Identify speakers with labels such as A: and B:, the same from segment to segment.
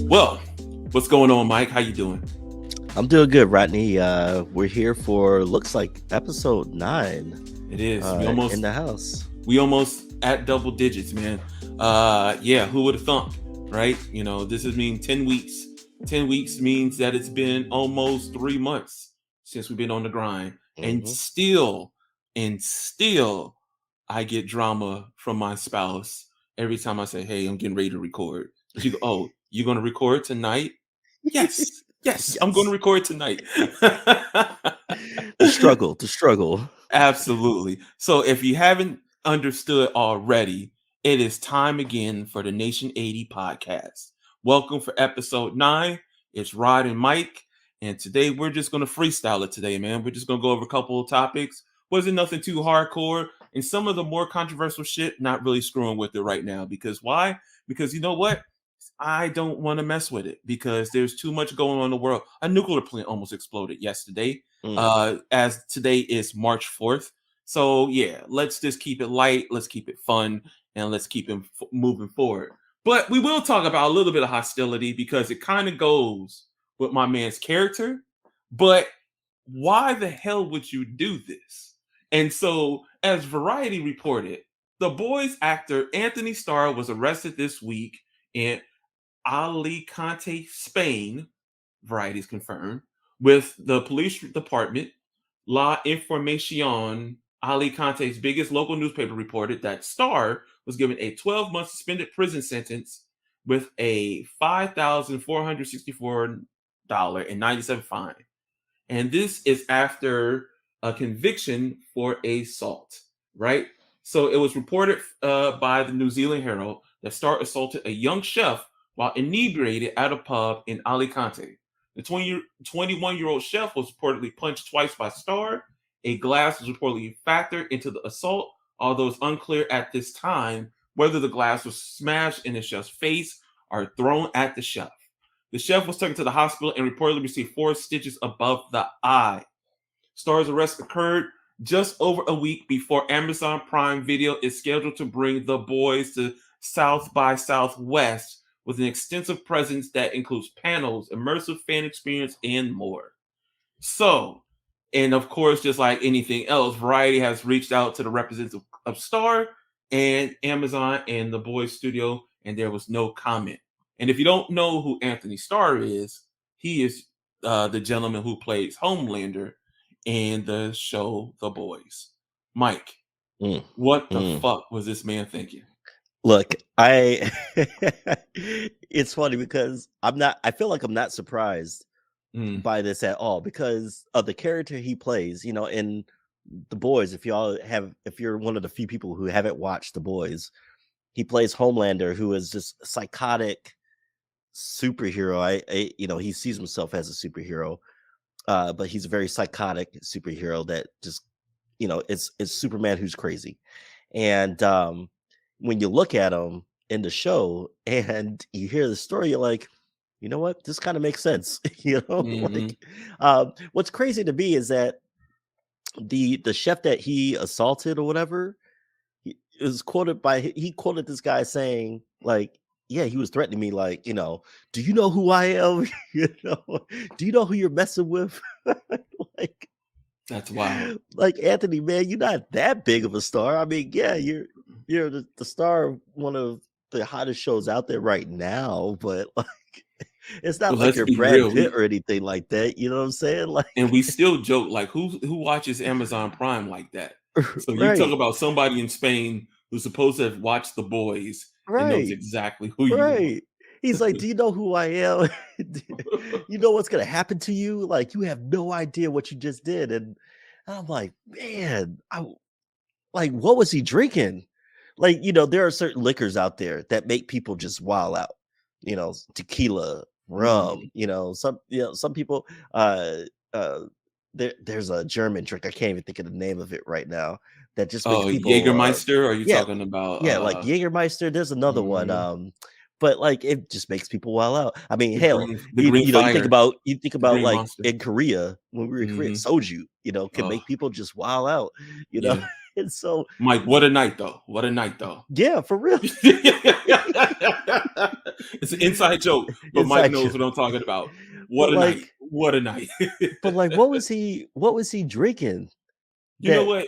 A: Well, what's going on, Mike? How you doing?
B: I'm doing good, Rodney. We're here for looks like episode 9.
A: It is.
B: We almost in the house.
A: We almost at double digits, man. Yeah, who would have thunk, right? You know, this has mean 10 weeks. 10 weeks means that it's been almost 3 months since we've been on the grind. And still, I get drama from my spouse every time I say, hey, I'm getting ready to record. She go, oh, you're going to record tonight? Yes, I'm going to record tonight.
B: The struggle.
A: Absolutely. So if you haven't understood already, it is time again for the Nation80 Podcast. Welcome for episode 9. It's Rod and Mike. And today we're just going to freestyle it today, man. We're just going to go over a couple of topics. Wasn't nothing too hardcore. And some of the more controversial shit, not really screwing with it right now. Because why? Because you know what? I don't want to mess with it because there's too much going on in the world. A nuclear plant almost exploded yesterday. As today is March 4th. So yeah, let's just keep it light. Let's keep it fun. And let's keep it moving forward. But we will talk about a little bit of hostility because it kind of goes with my man's character. But why the hell would you do this? And so, as Variety reported, The Boys actor Anthony Starr was arrested this week in Alicante, Spain, Variety's confirmed, with the police department. La Informacion, Alicante's biggest local newspaper, reported that Starr was given a 12-month suspended prison sentence with a $5,464.97 fine. And this is after a conviction for assault, right? So it was reported by the New Zealand Herald that Starr assaulted a young chef while inebriated at a pub in Alicante. The 21-year-old chef was reportedly punched twice by Starr. A glass was reportedly factored into the assault, although it's unclear at this time whether the glass was smashed in the chef's face or thrown at the chef. The chef was taken to the hospital and reportedly received 4 stitches above the eye. Starr's arrest occurred just over a week before Amazon Prime Video is scheduled to bring The Boys to South by Southwest with an extensive presence that includes panels, immersive fan experience, and more. So, and of course, just like anything else, Variety has reached out to the representative of Starr and Amazon and The Boys studio, and there was no comment. And if you don't know who Anthony Starr is, he is the gentleman who plays Homelander in the show The Boys. Mike, what the fuck was this man thinking?
B: Look, it's funny because I feel like I'm not surprised by this at all because of the character he plays, you know, in The Boys. If you're one of the few people who haven't watched The Boys, he plays Homelander, who is just a psychotic superhero. He sees himself as a superhero, but he's a very psychotic superhero that just, it's Superman who's crazy. And when you look at him in the show and you hear the story, you're like, you know what? This kind of makes sense. What's crazy to me is that the chef that he assaulted or whatever, he quoted this guy saying, like, yeah, he was threatening me, like, do you know who I am? Do you know who you're messing with? Like,
A: that's wild.
B: Like, Anthony, man, you're not that big of a star. I mean, yeah, you're the star of one of the hottest shows out there right now, but like, it's not like you're Brad Pitt or anything like that. You know what I'm saying? Like,
A: and we still joke, like, who watches Amazon Prime like that? So you talk about somebody in Spain who's supposed to have watched The Boys and knows exactly who you are.
B: He's like, do you know who I am? You know what's going to happen to you? Like, you have no idea what you just did. And I'm like, man, what was he drinking? Like, there are certain liquors out there that make people just wild out, tequila, rum, some people, there's a German drink. I can't even think of the name of it right now. That just makes people,
A: Jägermeister. Are you talking about?
B: Like Jägermeister. There's another one. But like, it just makes people wild out. I mean, hell, you think about like Monster. In Korea, when we were in Korea, soju, can make people just wild out, know. And so,
A: Mike, what a night though.
B: Yeah, for real.
A: It's an inside joke, but Mike
B: Inside
A: knows
B: joke.
A: what I'm talking about. What
B: But
A: a night!
B: like,
A: What a night!
B: but like, what was he drinking?
A: You know
B: That
A: what?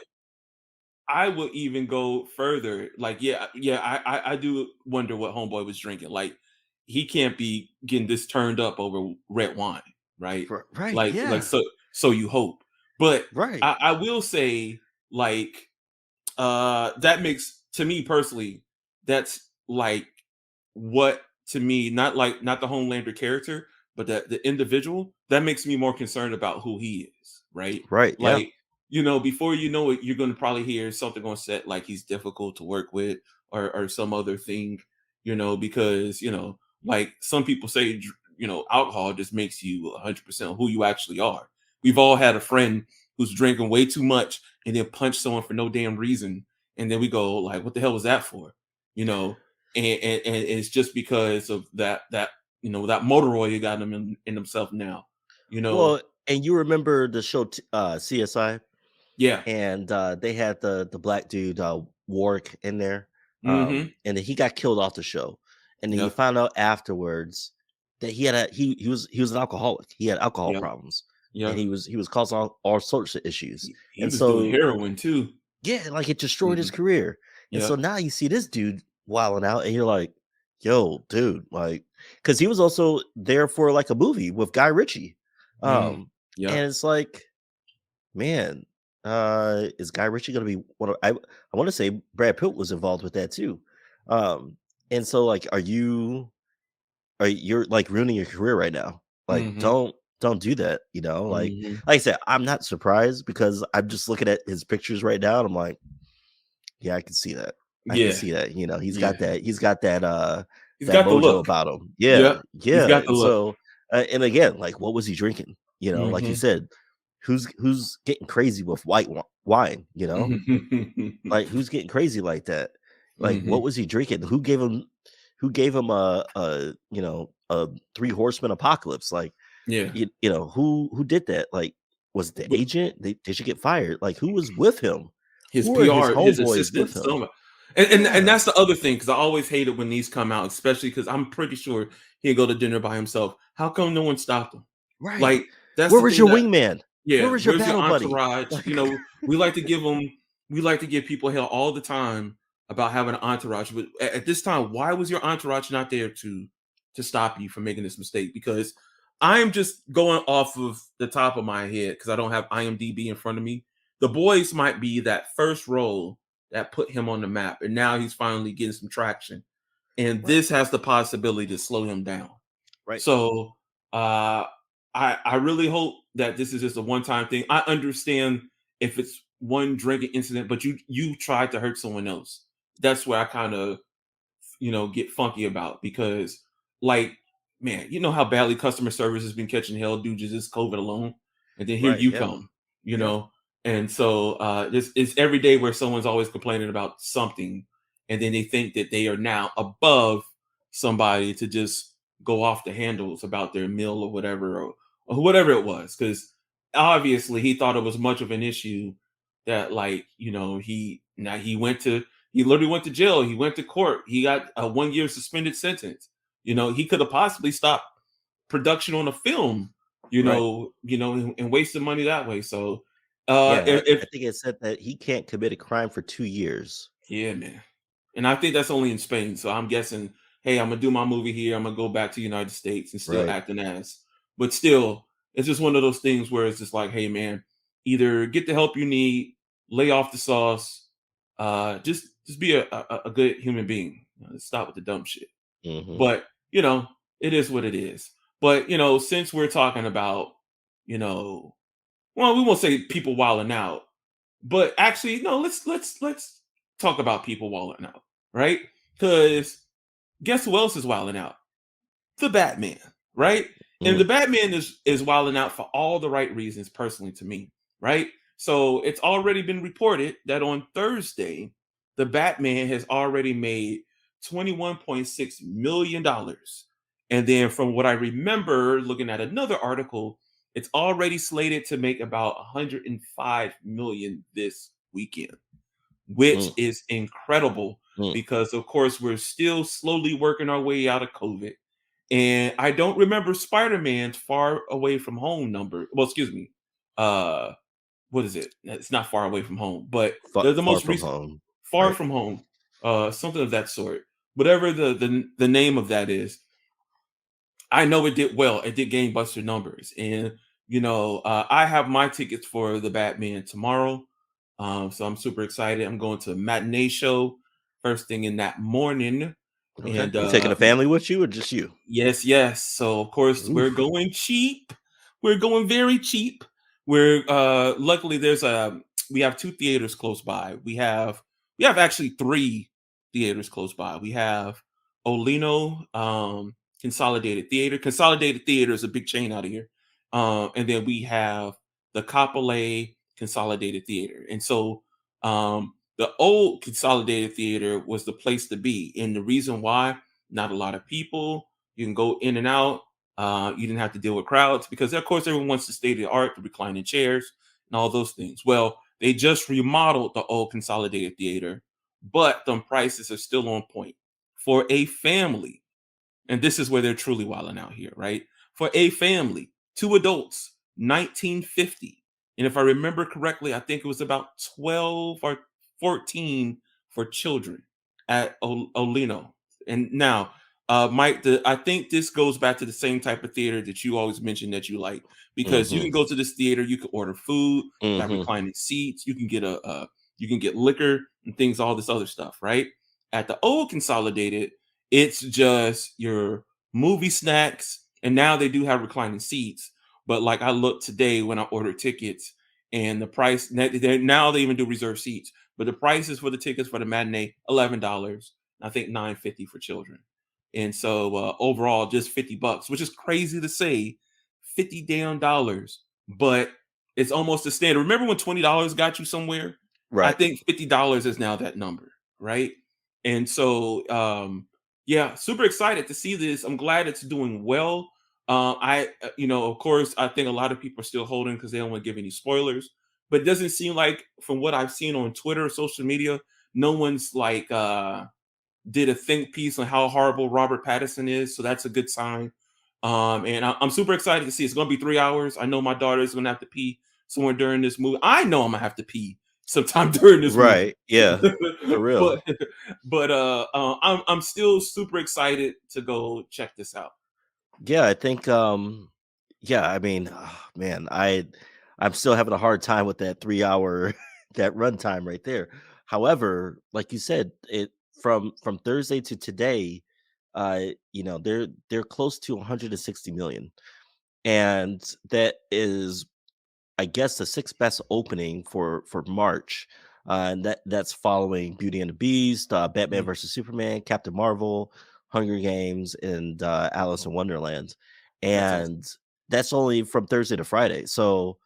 A: I would even go further. Like, I do wonder what Homeboy was drinking. Like, he can't be getting this turned up over red wine, right?
B: right, yeah,
A: So you hope. But
B: right,
A: I will say, like, that makes, to me personally, that's like what, to me, not the Homelander character, but the individual, that makes me more concerned about who he is, right?
B: right, yeah.
A: Like, before you know it, you're going to probably hear something on set like he's difficult to work with, or some other thing, because like some people say, alcohol just makes you 100% who you actually are. We've all had a friend who's drinking way too much and then punch someone for no damn reason, and then we go like, what the hell was that for? you know and it's just because of that motor oil you got him in himself now. you know
B: Well, and you remember the show CSI,
A: yeah.
B: and they had the black dude Warwick in there,
A: Mm-hmm.
B: and then he got killed off the show, and then you
A: Yep.
B: found out afterwards that he was an alcoholic. He had alcohol
A: Yep.
B: problems, and
A: Yep.
B: he was causing all sorts of issues,
A: He
B: and
A: was doing
B: so
A: heroin too.
B: yeah, like it destroyed his
A: Hmm.
B: career. And so
A: Yep.
B: now you see this dude wilding out, and you're like, yo, dude, like, because he was also there for like a movie with Guy Ritchie.
A: Mm.
B: And
A: Yep.
B: it's like, man, is Guy Ritchie gonna be one of I want to say Brad Pitt was involved with that too. Um, and so like, you're like ruining your career right now? Like,
A: Mm-hmm.
B: don't do that,
A: Mm-hmm.
B: like I said, I'm not surprised because I'm just looking at his pictures right now and I'm like, yeah, I can see that. I can
A: Yeah.
B: see that.
A: Yeah.
B: He's got that
A: He's
B: that
A: got the
B: mojo
A: look.
B: about him.
A: Yep.
B: Yeah,
A: He's
B: yeah.
A: got the
B: And
A: look.
B: so and again, like what was he drinking? Like you
A: Mm-hmm.
B: said, who's getting crazy with wine, Like who's getting crazy like that? Like
A: Mm-hmm.
B: what was he drinking? Who gave him a three horsemen apocalypse? Like
A: Yeah.
B: who did that? Like was it the
A: But
B: agent? Did she get fired? Like who was with him?
A: his
B: Who are his
A: PR, his
B: homeboys
A: assistant,
B: with him?
A: so much. And
B: Yeah.
A: that's the other thing, because I always hated when these come out, especially because I'm pretty sure he'd go to dinner by himself. How come no one stopped him?
B: Right.
A: Like, that's
B: Where
A: the
B: was
A: thing
B: your
A: that,
B: wingman? Where
A: yeah,
B: was your
A: where's your
B: battle buddy?
A: entourage?
B: Like,
A: We like to give them, we like to give people hell all the time about having an entourage. But at this time, why was your entourage not there to stop you from making this mistake? Because I'm just going off of the top of my head because I don't have IMDb in front of me. The Boys might be that first role that put him on the map, and now he's finally getting some traction. And
B: right,
A: this has the possibility to slow him down.
B: right,
A: So uh, I really hope that this is just a one time thing. I understand if it's one drinking incident, but you tried to hurt someone else. That's where I kind of get funky about, because, like, man, you know how badly customer service has been catching hell due to just COVID alone, and then here
B: right.
A: you
B: Yeah,
A: come,
B: yeah,
A: and so this is every day where someone's always complaining about something, and then they think that they are now above somebody to just go off the handles about their meal or whatever, or whatever it was, because obviously he thought it was much of an issue that, like, he literally went to jail. He went to court. He got a 1 year suspended sentence. He could have possibly stopped production on a film,
B: right.
A: and wasted money that way. So,
B: Yeah, I
A: if
B: think it said that he can't commit a crime for 2 years.
A: yeah, man, and I think that's only in Spain. So I'm guessing, hey, I'm gonna do my movie here. I'm gonna go back to the United States and still
B: Right,
A: act an ass. But still, it's just one of those things where it's just like, hey, man, either get the help you need, lay off the sauce, just be a good human being. Stop with the dumb shit.
B: hmm,
A: But it is what it is. But since we're talking about, you know, well, we won't say people wilding out, but actually, no, let's talk about people wilding out, right? Because guess who else is wilding out? The Batman, right? And
B: hmm,
A: the Batman is wilding out for all the right reasons, personally, to me, right? So it's already been reported that on Thursday, the Batman has already made $21.6 million. And then, from what I remember looking at another article, it's already slated to make about 105 million this weekend, which
B: mm,
A: is incredible. because, of course, we're still slowly working our way out of COVID. And I don't remember Spider-Man's Far Away from Home number. Well, excuse me. What is it? It's not Far Away from Home, but the
B: Far
A: most
B: From
A: recent
B: Home,
A: Far
B: right?
A: From Home, something of that sort. Whatever the name of that is, I know it did well. It did gangbusters numbers, and I have my tickets for the Batman tomorrow, so I'm super excited. I'm going to a matinee show first thing in that morning,
B: Okay.
A: and
B: You taking a family with you or just you?
A: yes, yes. So of course we're
B: Oof.
A: going cheap. We're going very cheap. We're luckily we have two theaters close by. We have actually three theaters close by. We have Olino Consolidated Theater. Consolidated Theater is a big chain out of here. And then we have the Kapolei Consolidated Theater. And so the old Consolidated Theater was the place to be. And the reason why, not a lot of people, you can go in and out. You didn't have to deal with crowds because, of course, everyone wants the state of the art, the reclining chairs, and all those things. Well, they just remodeled the old Consolidated Theater, but the prices are still on point for a family. And this is where they're truly wilding out here, right? For a family, two adults, 1950. And if I remember correctly, I think it was about 12 or 14 for children at Olino. And now, Mike, I think this goes back to the same type of theater that you always mentioned that you like, because you
B: Mm-hmm.
A: can go to this theater, you can order food, you have
B: Mm-hmm.
A: reclining seats, you can get you can get liquor and things, all this other stuff, right? At the old Consolidated, it's just your movie snacks, and now they do have reclining seats. But like I looked today when I ordered tickets, and the price now they even do reserved seats. But the prices for the tickets for the matinee, $11. I think $9.50 for children. And so overall, just $50, which is crazy to say, $50 damn dollars. But it's almost a standard. Remember when $20 got you somewhere? I
B: Right.
A: think $50 is now that number, right? And so yeah, super excited to see this. I'm glad it's doing well. Of course, I think a lot of people are still holding because they don't want to give any spoilers. But it doesn't seem like, from what I've seen on Twitter or social media, no one's like did a think piece on how horrible Robert Pattinson is. So that's a good sign. And I'm super excited to see. It's going to be 3 hours. I know my daughter's going to have to pee somewhere during this movie. I know I'm going to have to pee sometime during this movie.
B: Right. Yeah. For real.
A: but I'm still super excited to go check this out.
B: Yeah, I think yeah, I mean, man, I'm still having a hard time with that 3 hour that runtime right there. However, like you said, it from Thursday to today, they're close to 160 million. And that is, I guess, the sixth best opening for March. And that's following Beauty and the Beast, Batman
A: Mm,
B: versus Superman, Captain Marvel, Hunger Games, and Alice in Wonderland.
A: that's awesome.
B: And that's only from Thursday to Friday. So,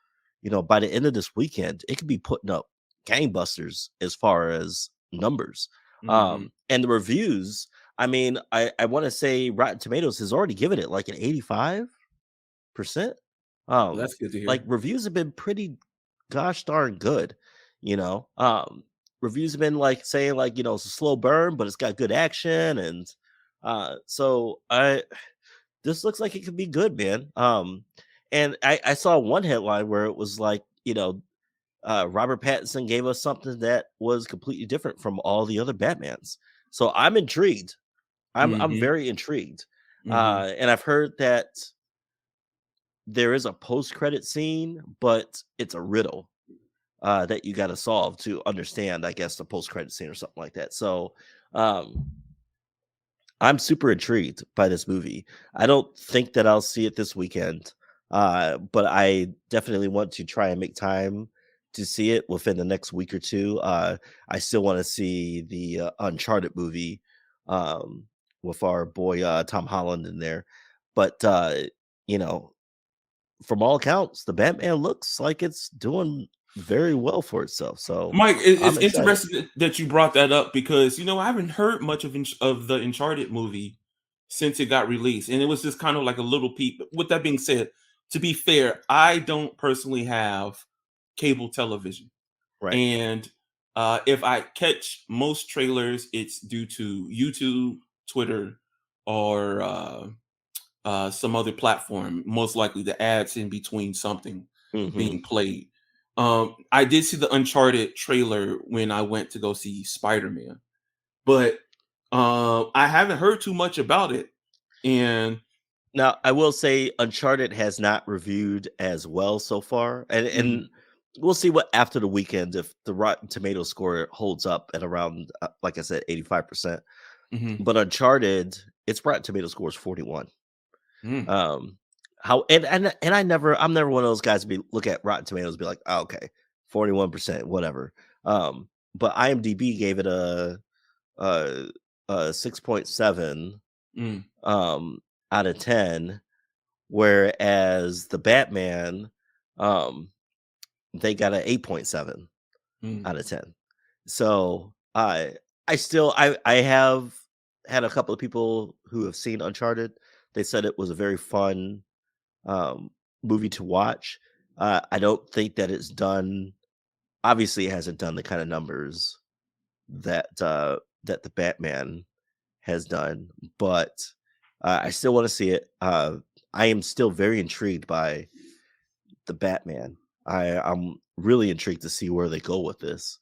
B: by the end of this weekend, it could be putting up gangbusters as far as numbers.
A: Hmm.
B: And the reviews, I mean, I want to say Rotten Tomatoes has already given it like an 85%.
A: Well, that's good to
B: Like,
A: hear.
B: reviews have been pretty gosh darn good, you know. Reviews have been like saying like, it's a slow burn, but it's got good action. And so I this looks like it could be good, man. And I saw one headline where it was like, Robert Pattinson gave us something that was completely different from all the other Batmans. So I'm intrigued. I'm
A: Hmm.
B: very intrigued.
A: Hmm.
B: And I've heard that there is a post-credit scene, but it's a riddle that you got to solve to understand, I guess, the post-credit scene or something like that. So um, I'm super intrigued by this movie. I don't think that I'll see it this weekend, but I definitely want to try and make time to see it within the next week or two. I still want to see the Uncharted movie with our boy Tom Holland in there, but you know, from all accounts, the Batman looks like it's doing very well for itself. So
A: Mike,
B: I'm
A: it's
B: excited.
A: interesting that you brought that up because I haven't heard much of the Uncharted movie since it got released, and it was just kind of like a little peep. With that being said, to be fair, I don't personally have cable television,
B: Right.
A: and If I catch most trailers, it's due to YouTube, Twitter, or some other platform. Most likely the ads in between something being played. I did see the Uncharted trailer when I went to go see Spider-Man, but I haven't heard too much about it. And
B: now I will say Uncharted has not reviewed as well so far, and we'll see what after the weekend if the Rotten Tomato score holds up at around, like I said, 85%. But Uncharted, its Rotten Tomato score is 41. I'm never one of those guys to look at Rotten Tomatoes and be like, oh, okay, 41%, whatever. But IMDb gave it a 6.7 out of 10, whereas the Batman, they got an 8.7 out of 10. So I have had a couple of people who have seen Uncharted. They said it was a very fun movie to watch. I don't think that it's done. Obviously, it hasn't done the kind of numbers that that the Batman has done, but I still want to see it. I am still very intrigued by the Batman. I'm really intrigued to see where they go with this.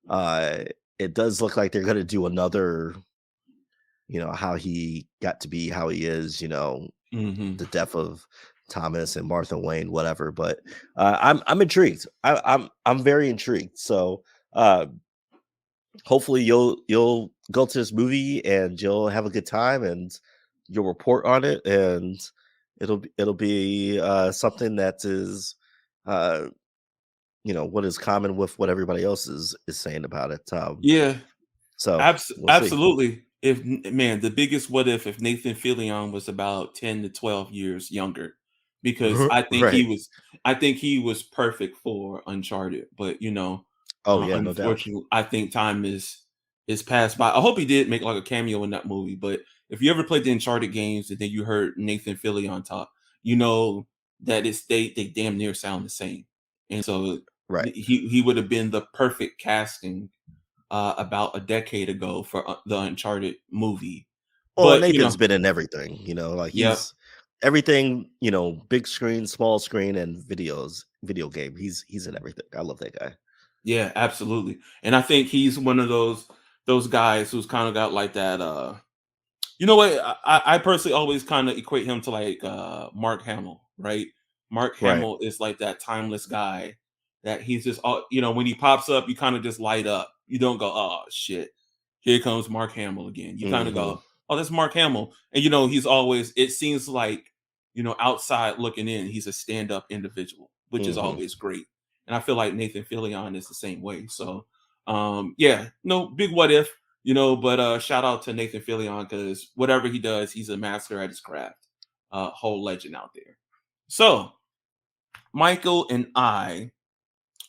B: It does look like they're going to do another, how he got to be how he is, the death of Thomas and Martha Wayne, whatever. But I'm intrigued. I'm very intrigued. So hopefully you'll go to this movie and you'll have a good time and you'll report on it, and it'll be something that is what is common with what everybody else is saying about it.
A: Yeah,
B: so we'll
A: absolutely. The biggest what if Nathan Fillion was about 10 to 12 years younger, because I think he was perfect for Uncharted, but
B: no doubt.
A: unfortunately, I think time is passed by. I hope he did make like a cameo in that movie, but if you ever played the Uncharted games and then you heard Nathan Fillion talk, you know that they damn near sound the same. And so he would have been the perfect casting about a decade ago for the Uncharted movie.
B: Well,
A: But
B: Nathan's been in everything, like he's everything, big screen, small screen, and video game. He's in everything. I love that guy.
A: Yeah, absolutely. And I think he's one of those guys who's kind of got like that you know what? I personally always kind of equate him to like Mark Hamill, right? Mark Hamill is like that timeless guy that he's just all, when he pops up, you kind of just light up. You don't go, oh shit, here comes Mark Hamill again. You kind of go, oh, that's Mark Hamill. And he's always, it seems like, outside looking in, he's a stand-up individual, which is always great. And I feel like Nathan Fillion is the same way. So big what if. But shout out to Nathan Fillion, because whatever he does, he's a master at his craft. Whole legend out there. So, Michael and I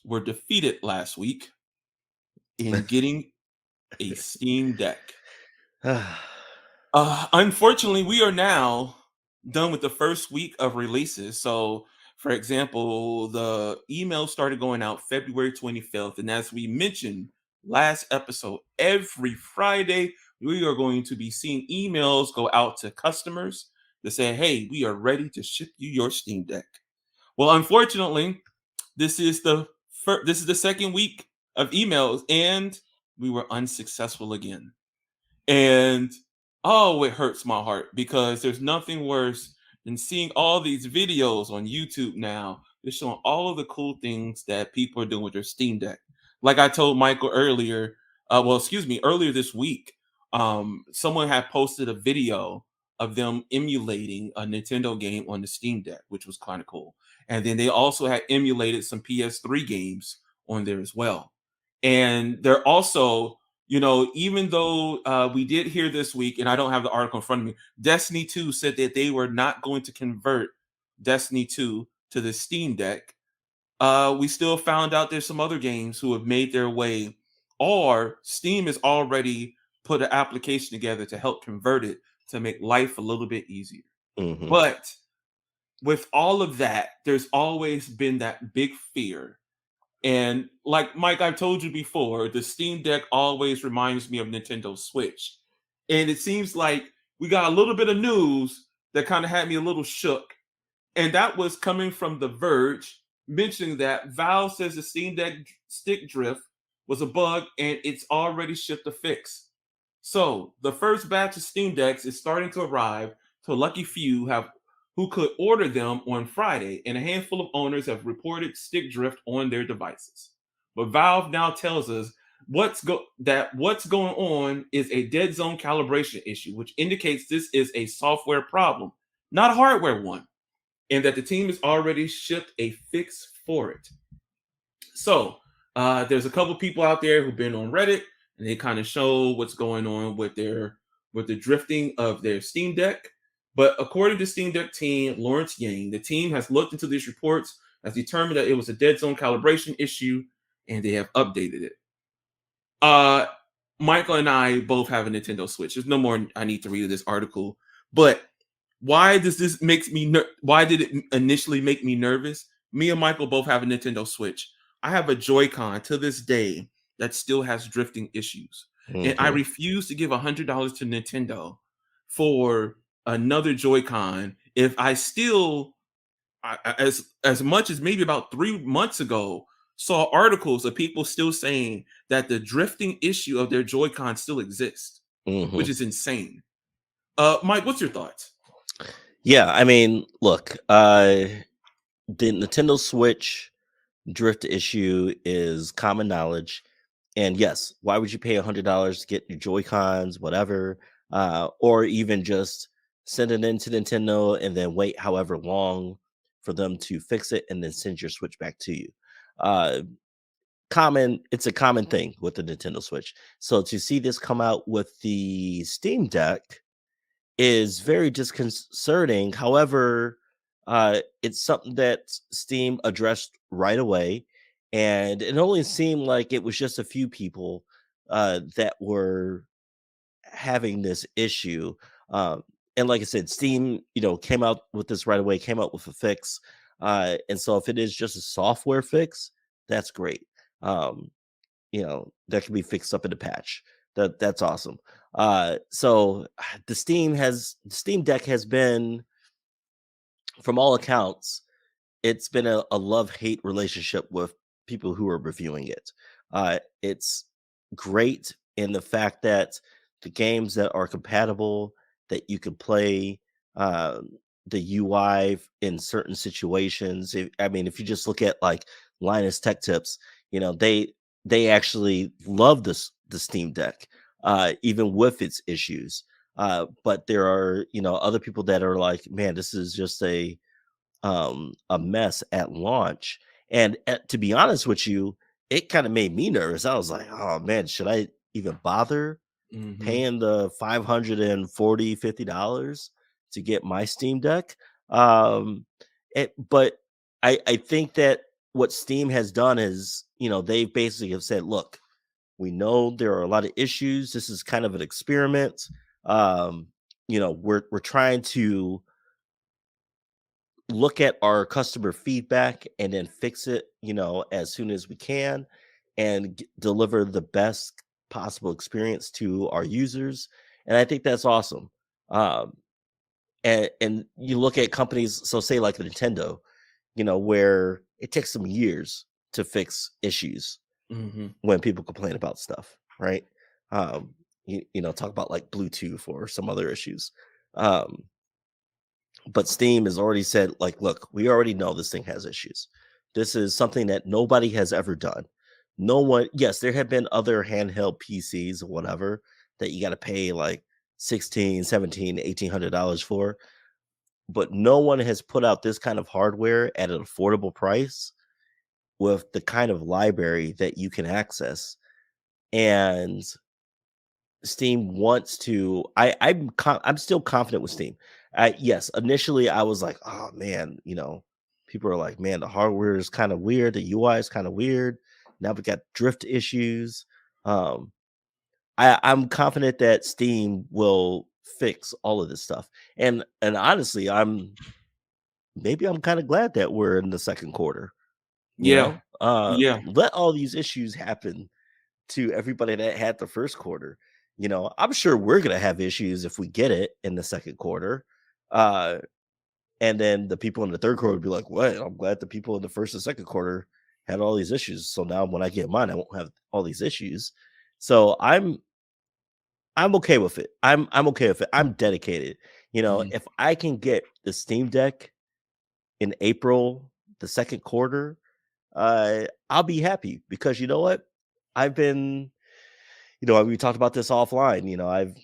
A: were defeated last week in getting a Steam Deck. Unfortunately, we are now done with the first week of releases. So, for example, the email started going out February 25th. And as we mentioned last episode, every Friday, we are going to be seeing emails go out to customers to say, hey, we are ready to ship you your Steam Deck. Well, unfortunately, this is the second week of emails, and we were unsuccessful again. And it hurts my heart, because there's nothing worse than seeing all these videos on YouTube now. They're showing all of the cool things that people are doing with their Steam Deck. Like I told Michael earlier, earlier this week, someone had posted a video of them emulating a Nintendo game on the Steam Deck, which was kind of cool. And then they also had emulated some PS3 games on there as well. And they're also, even though we did hear this week, and I don't have the article in front of me, Destiny 2 said that they were not going to convert Destiny 2 to the Steam Deck. We still found out there's some other games who have made their way, or Steam has already put an application together to help convert it to make life a little bit easier. But with all of that, there's always been that big fear And like Mike, I've told you before, the Steam Deck always reminds me of Nintendo Switch. And it seems like we got a little bit of news that kind of had me a little shook. And that was coming from The Verge, mentioning that Valve says the Steam Deck stick drift was a bug and it's already shipped a fix. So the first batch of Steam Decks is starting to arrive to a lucky few who could order them on Friday, and a handful of owners have reported stick drift on their devices. But Valve now tells us what's going on is a dead zone calibration issue, which indicates this is a software problem, not a hardware one, and that the team has already shipped a fix for it. So there's a couple people out there who've been on Reddit, and they kind of show what's going on with the drifting of their Steam Deck. But according to Steam Deck team Lawrence Yang, the team has looked into these reports, has determined that it was a dead zone calibration issue, and they have updated it. Michael and I both have a Nintendo Switch. There's no more I need to read this article, but why does this makes me why did it initially make me nervous? Me and Michael both have a Nintendo Switch. I have a Joy-Con to this day that still has drifting issues. Mm-hmm. And I refuse to give $100 to Nintendo for another Joy-Con if I still, as much as maybe about 3 months ago, saw articles of people still saying that the drifting issue of their Joy-Con still exists, which is insane. Mike, what's your thoughts?
B: Yeah, I mean, look, the Nintendo Switch drift issue is common knowledge. And yes, why would you pay $100 to get your Joy-Cons, whatever, or even just send it into Nintendo and then wait however long for them to fix it and then send your Switch back to you? It's a common thing with the Nintendo Switch. So to see this come out with the Steam Deck is very disconcerting. However, it's something that Steam addressed right away, and it only seemed like it was just a few people that were having this issue. And like I said, Steam, came out with this right away, came out with a fix. And so if it is just a software fix, that's great. That can be fixed up in a patch. That's awesome. So the Steam Deck has been, from all accounts, it's been a love-hate relationship with people who are reviewing it. It's great in the fact that the games that are compatible, that you can play the UI in certain situations. If you just look at like Linus Tech Tips, they actually love the Steam Deck, even with its issues. But there are, other people that are like, man, this is just a mess at launch. And to be honest with you, it kind of made me nervous. I was like, oh man, should I even bother paying the $540, $50 to get my Steam Deck? But I think that what Steam has done is, they basically have said, look, we know there are a lot of issues. This is kind of an experiment. We're trying to look at our customer feedback and then fix it, as soon as we can, and deliver the best possible experience to our users. And I think that's awesome. And you look at companies, so say like Nintendo, where it takes them years to fix issues when people complain about stuff, right? Talk about like Bluetooth or some other issues. But Steam has already said, like, look, we already know this thing has issues. This is something that nobody has ever done. No one, yes, there have been other handheld PCs or whatever that you got to pay like $1,600, $1,700, $1,800 for. But no one has put out this kind of hardware at an affordable price with the kind of library that you can access. And Steam wants to, I'm still confident with Steam. Yes, initially I was like, oh man, people are like, man, the hardware is kind of weird. The UI is kind of weird. Now we got drift issues. I'm confident that Steam will fix all of this stuff. And honestly, I'm kind of glad that we're in the second quarter,
A: Yeah. Yeah.
B: Let all these issues happen to everybody that had the first quarter. I'm sure we're gonna have issues if we get it in the second quarter. And then the people in the third quarter would be like, "What? I'm glad the people in the first and second quarter had all these issues. So now when I get mine, I won't have all these issues." So I'm okay with it. I'm okay with it. I'm dedicated. If I can get the Steam Deck in April, the second quarter, I'll be happy because you know what? I've been, we talked about this offline. I've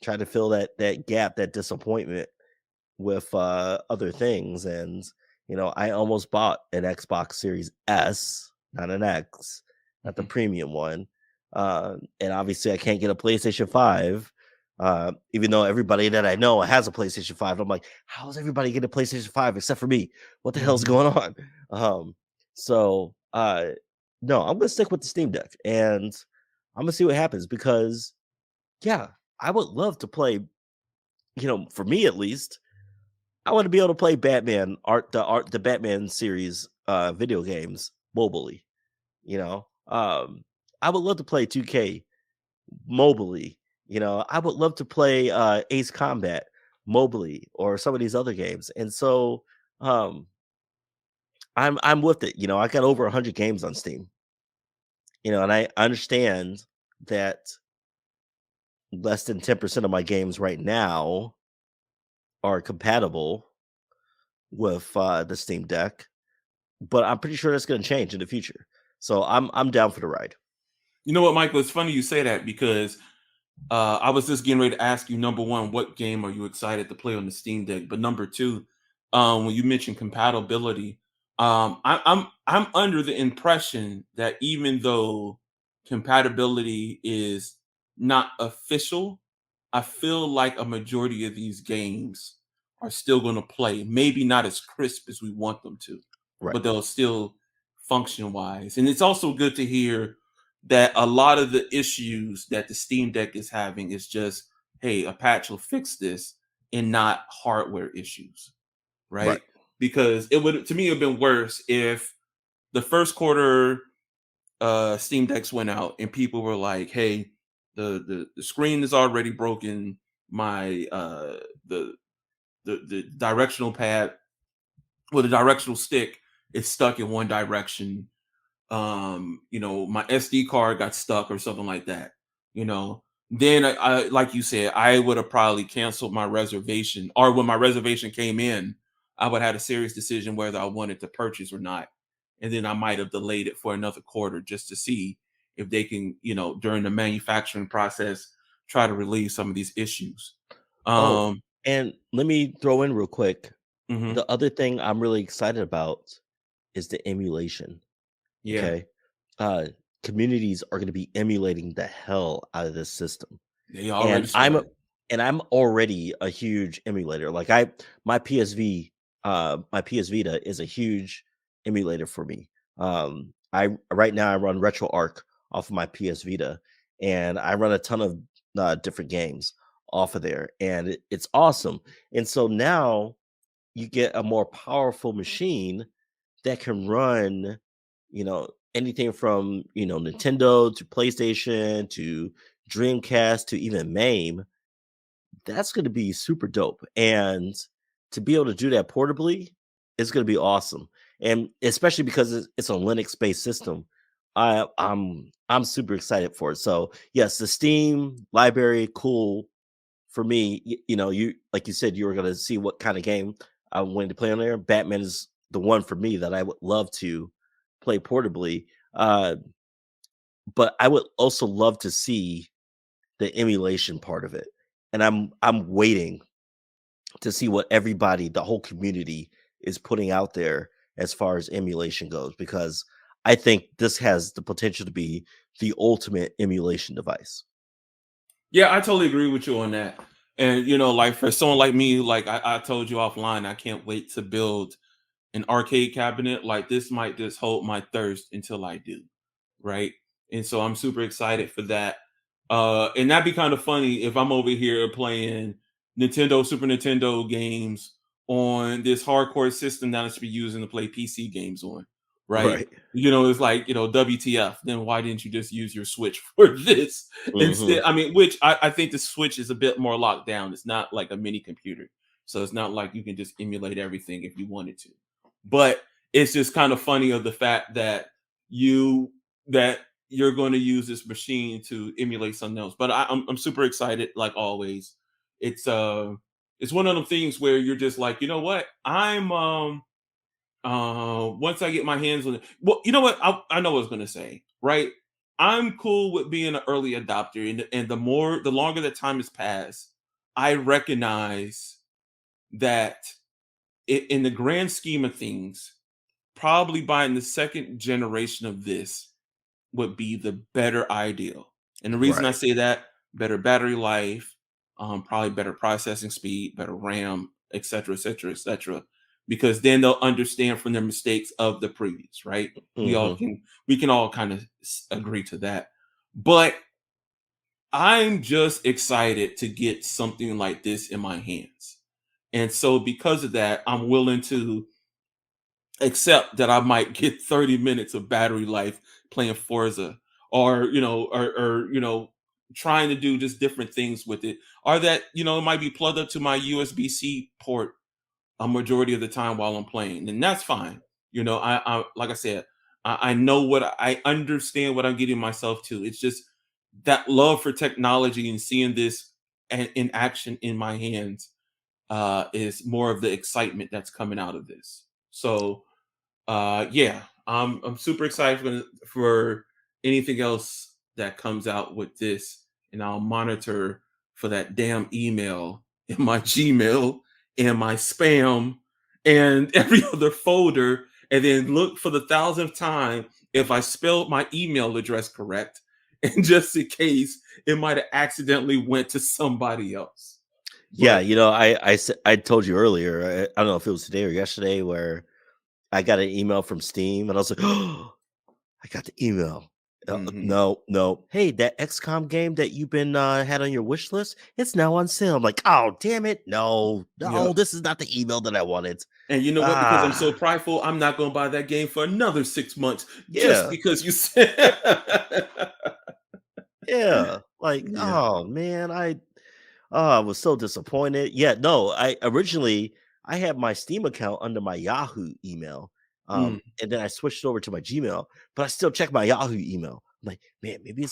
B: tried to fill that gap, that disappointment with other things, and I almost bought an Xbox Series S, not an X, not the premium one. And obviously I can't get a PlayStation 5. Even though everybody that I know has a PlayStation 5, I'm like, how's everybody getting a PlayStation 5 except for me? What the hell's going on? So no, I'm gonna stick with the Steam Deck and I'm gonna see what happens because yeah, I would love to play, for me at least, I want to be able to play the Batman series video games mobilely. I would love to play 2K mobilely. I would love to play Ace Combat mobilely or some of these other games. And so I'm with it. I got over 100 games on Steam. And I understand that less than 10% of my games right now are compatible with the Steam Deck, but I'm pretty sure that's going to change in the future. So I'm down for the ride.
A: You know what, Michael? It's funny you say that because I was just getting ready to ask you, number one, what game are you excited to play on the Steam Deck? But number two, when you mentioned compatibility, I'm under the impression that even though compatibility is not official, I feel like a majority of these games are still going to play. Maybe not as crisp as we want them to,
B: Right.
A: but they'll still function wise. And it's also good to hear that a lot of the issues that the Steam Deck is having is just, hey, a patch will fix this and not hardware issues, right? Because it would, to me, have been worse if the first quarter Steam Decks went out and people were like, hey, the screen is already broken, my the directional pad or the directional stick is stuck in one direction. My SD card got stuck or something like that. Then I like you said, I would have probably canceled my reservation, or when my reservation came in, I would have had a serious decision whether I wanted to purchase or not. And then I might have delayed it for another quarter just to see if they can, during the manufacturing process, try to relieve some of these issues.
B: And let me throw in real quick.
A: Mhm.
B: The other thing I'm really excited about is the emulation.
A: Yeah.
B: Okay. Communities are going to be emulating the hell out of this system.
A: They already
B: And
A: started.
B: I'm already a huge emulator. Like my PSV, my PS Vita is a huge emulator for me. Right now I run RetroArch off of my PS Vita, and I run a ton of different games off of there, and it's awesome. And so now you get a more powerful machine that can run, anything from Nintendo to PlayStation to Dreamcast to even MAME. That's going to be super dope, and to be able to do that portably is going to be awesome. And especially because it's a Linux based system, I'm super excited for it. So yes, the Steam library, cool for me. You like you said, you were going to see what kind of game I wanted to play on there. Batman is the one for me that I would love to play portably. But I would also love to see the emulation part of it. And I'm waiting to see what everybody, the whole community, is putting out there as far as emulation goes, because I think this has the potential to be the ultimate emulation device.
A: Yeah, I totally agree with you on that. And like for someone like me, like I told you offline, I can't wait to build an arcade cabinet. Like this might just hold my thirst until I do, right? And so I'm super excited for that. And that'd be kind of funny if I'm over here playing Nintendo, Super Nintendo games on this hardcore system that I should be using to play PC games on. right?
B: Right.
A: It's like, WTF, then why didn't you just use your Switch for this instead?
B: Hmm.
A: I mean, which I think the Switch is a bit more locked down. It's not like a mini computer. So it's not like you can just emulate everything if you wanted to. But it's just kind of funny of the fact that you that you're going to use this machine to emulate something else. But I'm super excited, like always. It's one of them things where you're just like, you know what? I'm once I get my hands on it. Well, you know what? I know what I was gonna say, right? I'm cool with being an early adopter, and the longer the time has passed, I recognize that in the grand scheme of things, probably buying the second generation of this would be the better ideal. And the reason I
B: Right.
A: say that, better battery life, probably better processing speed, better RAM, et cetera, et cetera, et cetera. Because then they'll understand from their mistakes of the previous, right?
B: Hmm.
A: We can all kind of agree to that. But I'm just excited to get something like this in my hands. And so because of that, I'm willing to except that I might get 30 minutes of battery life playing Forza or trying to do just different things with it, or that it might be plugged up to my USB-C port a majority of the time while I'm playing, and that's fine. I like I said, I know I understand what I'm getting myself to. It's just that love for technology and seeing this in action in my hands is more of the excitement that's coming out of this. So yeah, I'm super excited for anything else that comes out with this, and I'll monitor for that damn email in my Gmail and my spam and every other folder, and then look for the thousandth time if I spelled my email address correct, and just in case it might have accidentally went to somebody else.
B: Yeah,
A: But
B: I told you earlier. I don't know if it was today or yesterday where I got an email from Steam, and I was like, "Oh, I got the email."
A: mhm,
B: No, no. Hey, that XCOM game that you've been had on your wish list, it's now on sale. I'm like, oh, damn it! No,
A: yep.
B: no, this is not the email that I wanted.
A: And you know what? Because I'm so
B: Ah,
A: prideful, I'm not going to buy that game for another 6 months just
B: yeah,
A: because you said.
B: yeah. Like,
A: Yeah.
B: oh man, I was so disappointed. Yeah, no, I originally I had my Steam account under my Yahoo email.
A: Mm,
B: And then I switched over to my Gmail, but I still check my Yahoo email. I'm like, man, maybe they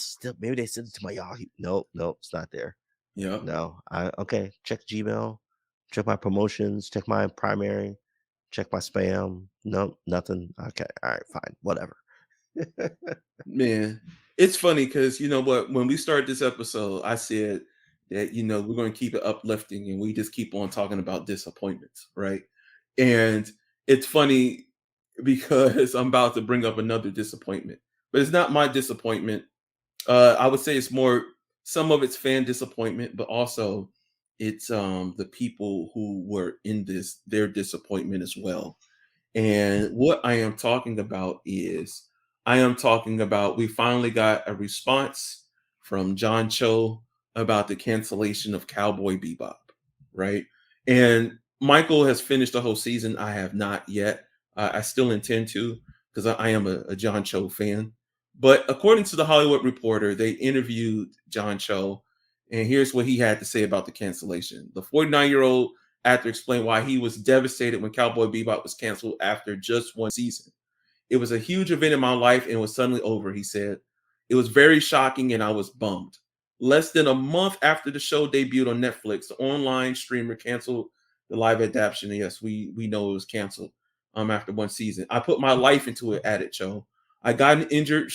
B: sent it to my Yahoo. Nope, nope, it's not there.
A: yeah.
B: No, I okay, check Gmail, check my promotions, check my primary, check my spam. Nope, nothing. Okay, all right, fine, whatever.
A: Man, it's funny because you know what? When we started this episode, I said that we're going to keep it uplifting, and we just keep on talking about disappointments, right? And it's funny because I'm about to bring up another disappointment, but it's not my disappointment. I would say it's more some of it's fan disappointment, but also it's the people who were in this their disappointment as well. And what I am talking about is I am talking about we finally got a response from John Cho about the cancellation of Cowboy Bebop, right? And Michael has finished the whole season. I have not yet. I still intend to because I am a John Cho fan. But according to the Hollywood Reporter, they interviewed John Cho, and here's what he had to say about the cancellation. The 49-year-old actor explained why he was devastated when Cowboy Bebop was canceled after just one season. It was a huge event in my life and it was suddenly over, he said. It was very shocking and I was bummed. Less than a month after the show debuted on Netflix, the online streamer canceled the live adaptation. Yes, we know it was canceled after one season. I put my life into it, added Cho. I got injured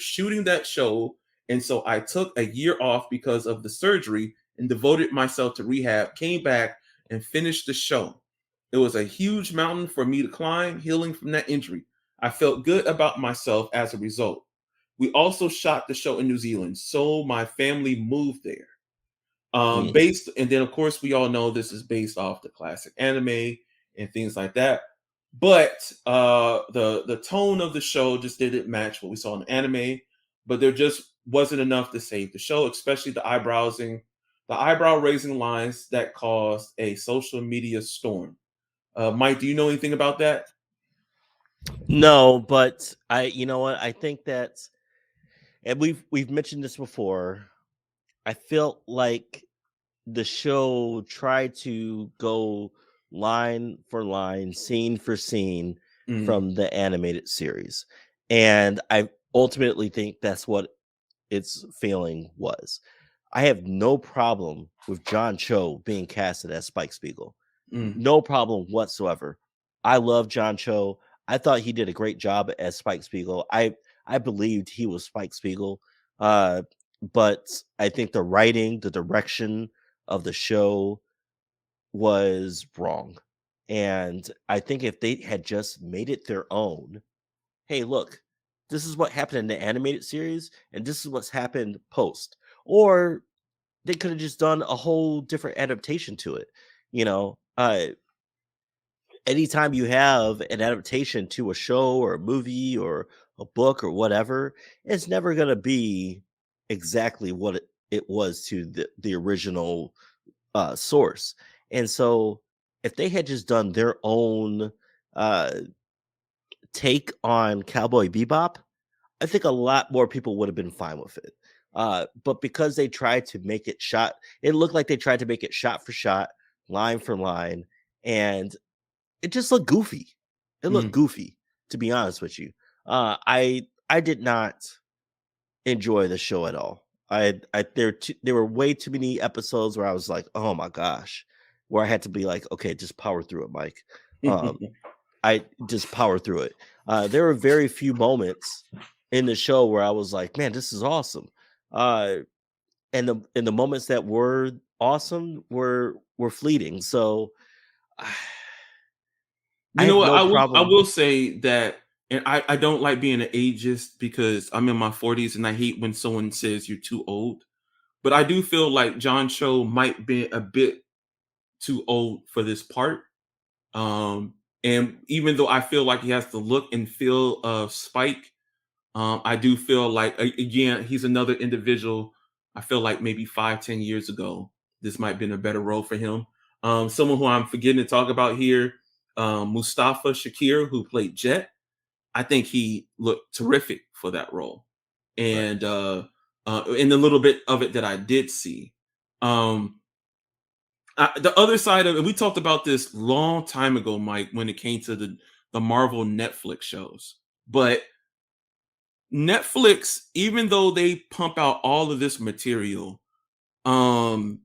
A: shooting that show, and so I took a year off because of the surgery and devoted myself to rehab, came back and finished the show. It was a huge mountain for me to climb, healing from that injury. I felt good about myself as a result. We also shot the show in New Zealand, so my family moved there.
B: Mhm.
A: Based, and then of course we all know this is based off the classic anime and things like that. But the tone of the show just didn't match what we saw in the anime. But there just wasn't enough to save the show, especially the eyebrow raising lines that caused a social media storm. Mike, do you know anything about that?
B: No, but you know what? I think that, and we've mentioned this before. I felt like the show tried to go line for line, scene for scene
A: Mm,
B: from the animated series. And I ultimately think that's what its failing was. I have no problem with John Cho being casted as Spike Spiegel.
A: mm,
B: No problem whatsoever. I love John Cho. I thought he did a great job as Spike Spiegel. I believed he was Spike Spiegel. Uh, but I think the writing, the direction of the show was wrong. And I think if they had just made it their own, hey, look, this is what happened in the animated series, and this is what's happened post. Or they could have just done a whole different adaptation to it. You know, anytime you have an adaptation to a show or a movie or a book or whatever, it's never going to be exactly what it was to the original source. And so if they had just done their own uh, take on Cowboy Bebop, I think a lot more people would have been fine with it. But because they tried to make it looked like they tried to make it shot for shot, line for line, and it just looked goofy. It looked
A: mm.
B: goofy, to be honest with you. I did not enjoy the show at all. There were way too many episodes where I was like, oh my gosh, where I had to be like, okay, just power through it, Mike. I just power through it. There were very few moments in the show where I was like, man, this is awesome. And the moments that were awesome were fleeting. So I
A: You know
B: have
A: what?
B: no
A: I
B: problem.
A: will say that, and I don't like being an ageist because I'm in my 40s and I hate when someone says you're too old. But I do feel like John Cho might be a bit too old for this part. And even though I feel like he has the look and feel of Spike, I do feel like again he's another individual. I feel like maybe 5, 10 years ago, this might have been a better role for him. Someone who I'm forgetting to talk about here, Mustafa Shakir, who played Jet. I think he looked terrific for that role,
B: Right.
A: and in the little bit of it that I did see, um, the other side of it, we talked about this long time ago, Mike, when it came to the Marvel Netflix shows, but Netflix, even though they pump out all of this material, um,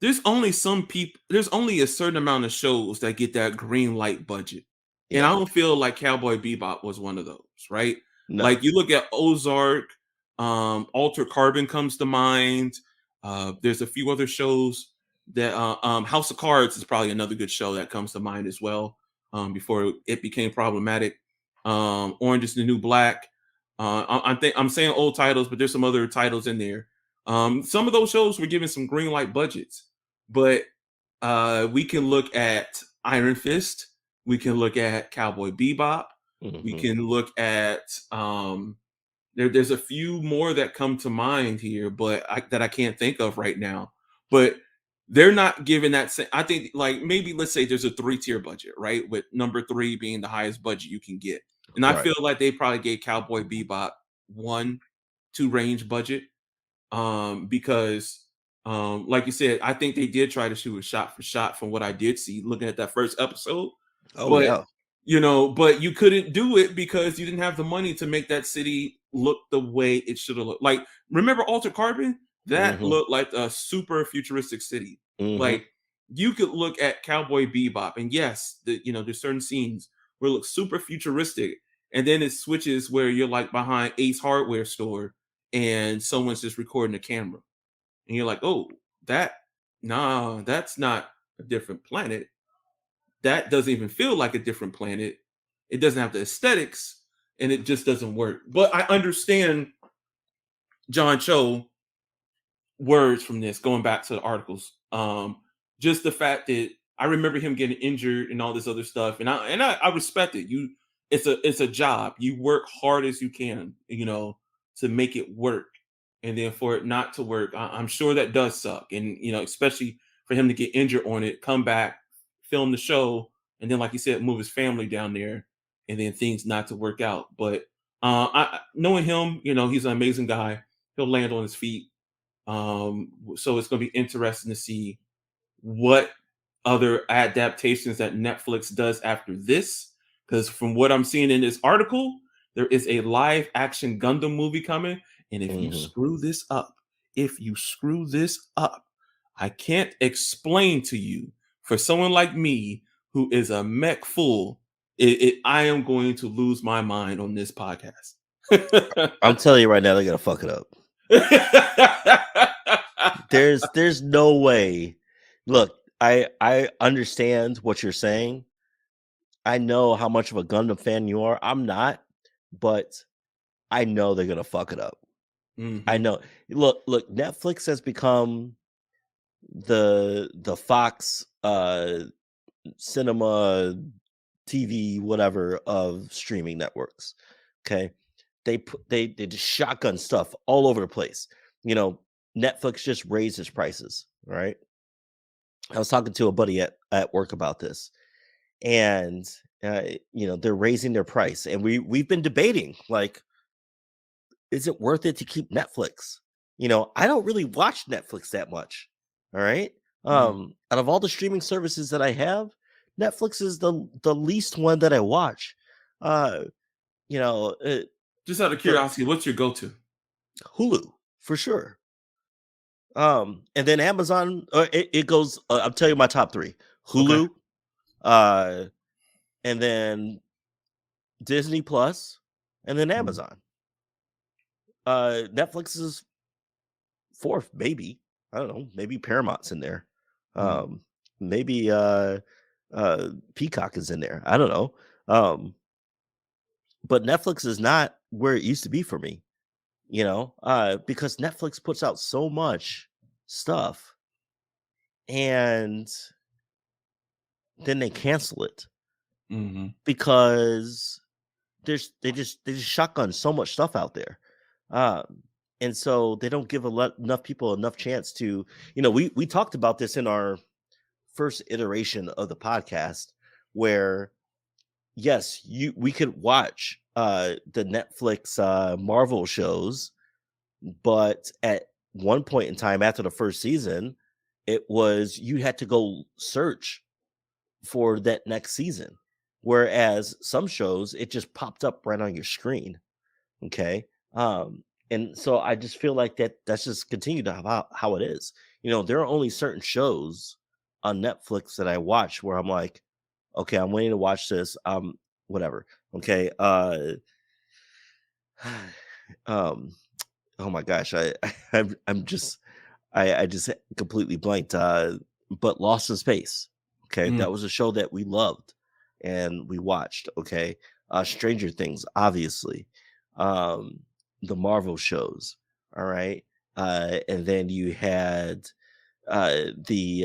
A: there's only a certain amount of shows that get that green light budget. And I
B: Yeah.
A: don't feel like Cowboy Bebop was one of those, right?
B: No.
A: Like you look at Ozark, Alter Carbon comes to mind. There's a few other shows that House of Cards is probably another good show that comes to mind as well. Before it became problematic. Orange is the New Black. I'm saying old titles, but there's some other titles in there. Some of those shows were given some green light budgets, but we can look at Iron Fist. We can look at Cowboy Bebop. We
B: Hmm.
A: can look at there's a few more that come to mind here, but that I can't think of right now. But they're not given that. I think like maybe let's say there's a 3-tier budget, right? With number 3 being the highest budget you can get, and I
B: Right.
A: feel like they probably gave Cowboy Bebop 1, 2 range budget, because like you said, I think they did try to shoot a shot for shot from what I did see looking at that first episode,
B: Oh
A: but
B: yeah.
A: but you couldn't do it because you didn't have the money to make that city look the way it should have looked. Like, remember Alter Carbon? That
B: Hmm.
A: looked like a super futuristic city.
B: Hmm.
A: Like, you could look at Cowboy Bebop, and yes, there's certain scenes where it looks super futuristic, and then it switches where you're like behind Ace Hardware store and someone's just recording a camera. And you're like, oh, that nah, that's not a different planet. That doesn't even feel like a different planet. It doesn't have the aesthetics, and it just doesn't work. But I understand John Cho words from this, going back to the articles. Just the fact that I remember him getting injured and all this other stuff, and I respect it. It's a job. You work hard as you can, to make it work, and then for it not to work, I'm sure that does suck. And especially for him to get injured on it, come back, film the show, and then like you said, move his family down there, and then things not to work out. But knowing him, he's an amazing guy. He'll land on his feet. So it's going to be interesting to see what other adaptations that Netflix does after this. Because from what I'm seeing in this article, there is a live action Gundam movie coming. And if you screw this up, I can't explain to you, for someone like me who is a mech fool, I am going to lose my mind on this podcast.
B: I'm telling you right now, they're gonna fuck it up. There's no way. Look, I understand what you're saying. I know how much of a Gundam fan you are. I'm not, but I know they're gonna fuck it up. I know. Look, Netflix has become the Fox cinema TV whatever of streaming networks. Okay. They just shotgun stuff all over the place. Netflix just raised its prices, right? I was talking to a buddy at work about this, and they're raising their price, and we've been debating, like, is it worth it to keep Netflix? I don't really watch Netflix that much. All right. Out of all the streaming services that I have, Netflix is the least one that I watch.
A: Just out of curiosity, what's your go-to?
B: Hulu, for sure. And then Amazon, it goes, I'll tell you my top three. Hulu, okay. And then Disney Plus, and then Amazon. Netflix is fourth, maybe. I don't know. Maybe Paramount's in there. Maybe Peacock is in there. I don't know. But Netflix is not where it used to be for me, because Netflix puts out so much stuff and then they cancel it because they just shotgun so much stuff out there. And so they don't give enough people enough chance to, we talked about this in our first iteration of the podcast, where yes, we could watch the Netflix Marvel shows, but at one point in time after the first season, it was you had to go search for that next season, whereas some shows it just popped up right on your screen. Okay. And so I just feel like that's just continued to how it is. There are only certain shows on Netflix that I watch where I'm like, okay, I'm waiting to watch this. Whatever. Okay. Oh my gosh, I just completely blanked. But Lost in Space. Okay, that was a show that we loved and we watched. Okay, Stranger Things, obviously. The Marvel shows. All right, and then you had the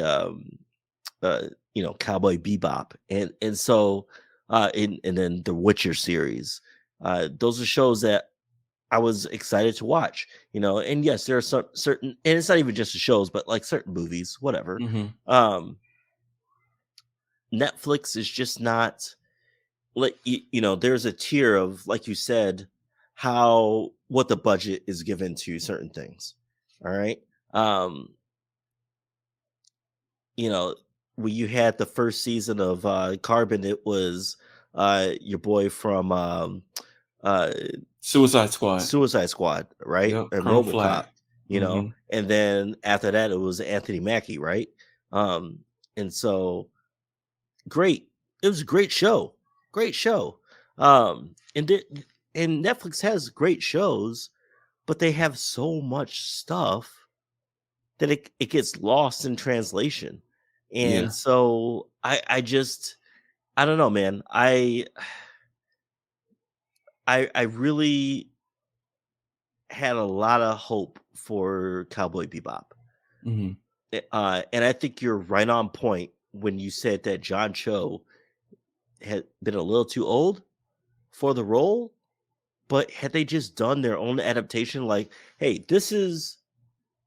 B: Cowboy Bebop, and so and then the Witcher series. Those are shows that I was excited to watch, and yes, there are certain, and it's not even just the shows, but like certain movies, whatever. Netflix is just not like, there's a tier of, like you said, what the budget is given to certain things. All right. When you had the first season of Carbon, it was your boy from
A: Suicide Squad,
B: right?
A: Yep,
B: And
A: Colonel
B: RoboCop,
A: Flag.
B: and then after that it was Anthony Mackie, right? And so great. It was a great show. And Netflix has great shows, but they have so much stuff that it gets lost in translation. And so I don't know, man. I really had a lot of hope for Cowboy Bebop. And I think you're right on point when you said that John Cho had been a little too old for the role, but had they just done their own adaptation, like, hey, this is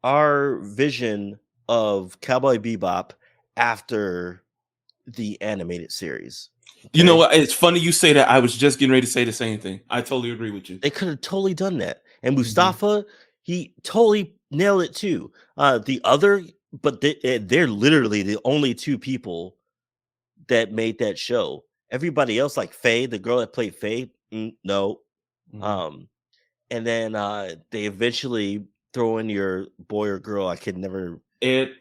B: our vision of Cowboy Bebop after the animated series.
A: You know what? It's funny you say that. I was just getting ready to say the same thing. I totally agree with you.
B: They could have totally done that. And Mustafa, he totally nailed it too. They're literally the only two people that made that show. Everybody else, like Faye, the girl that played Faye, no. And then they eventually throw in your boy or girl, I could never Ed,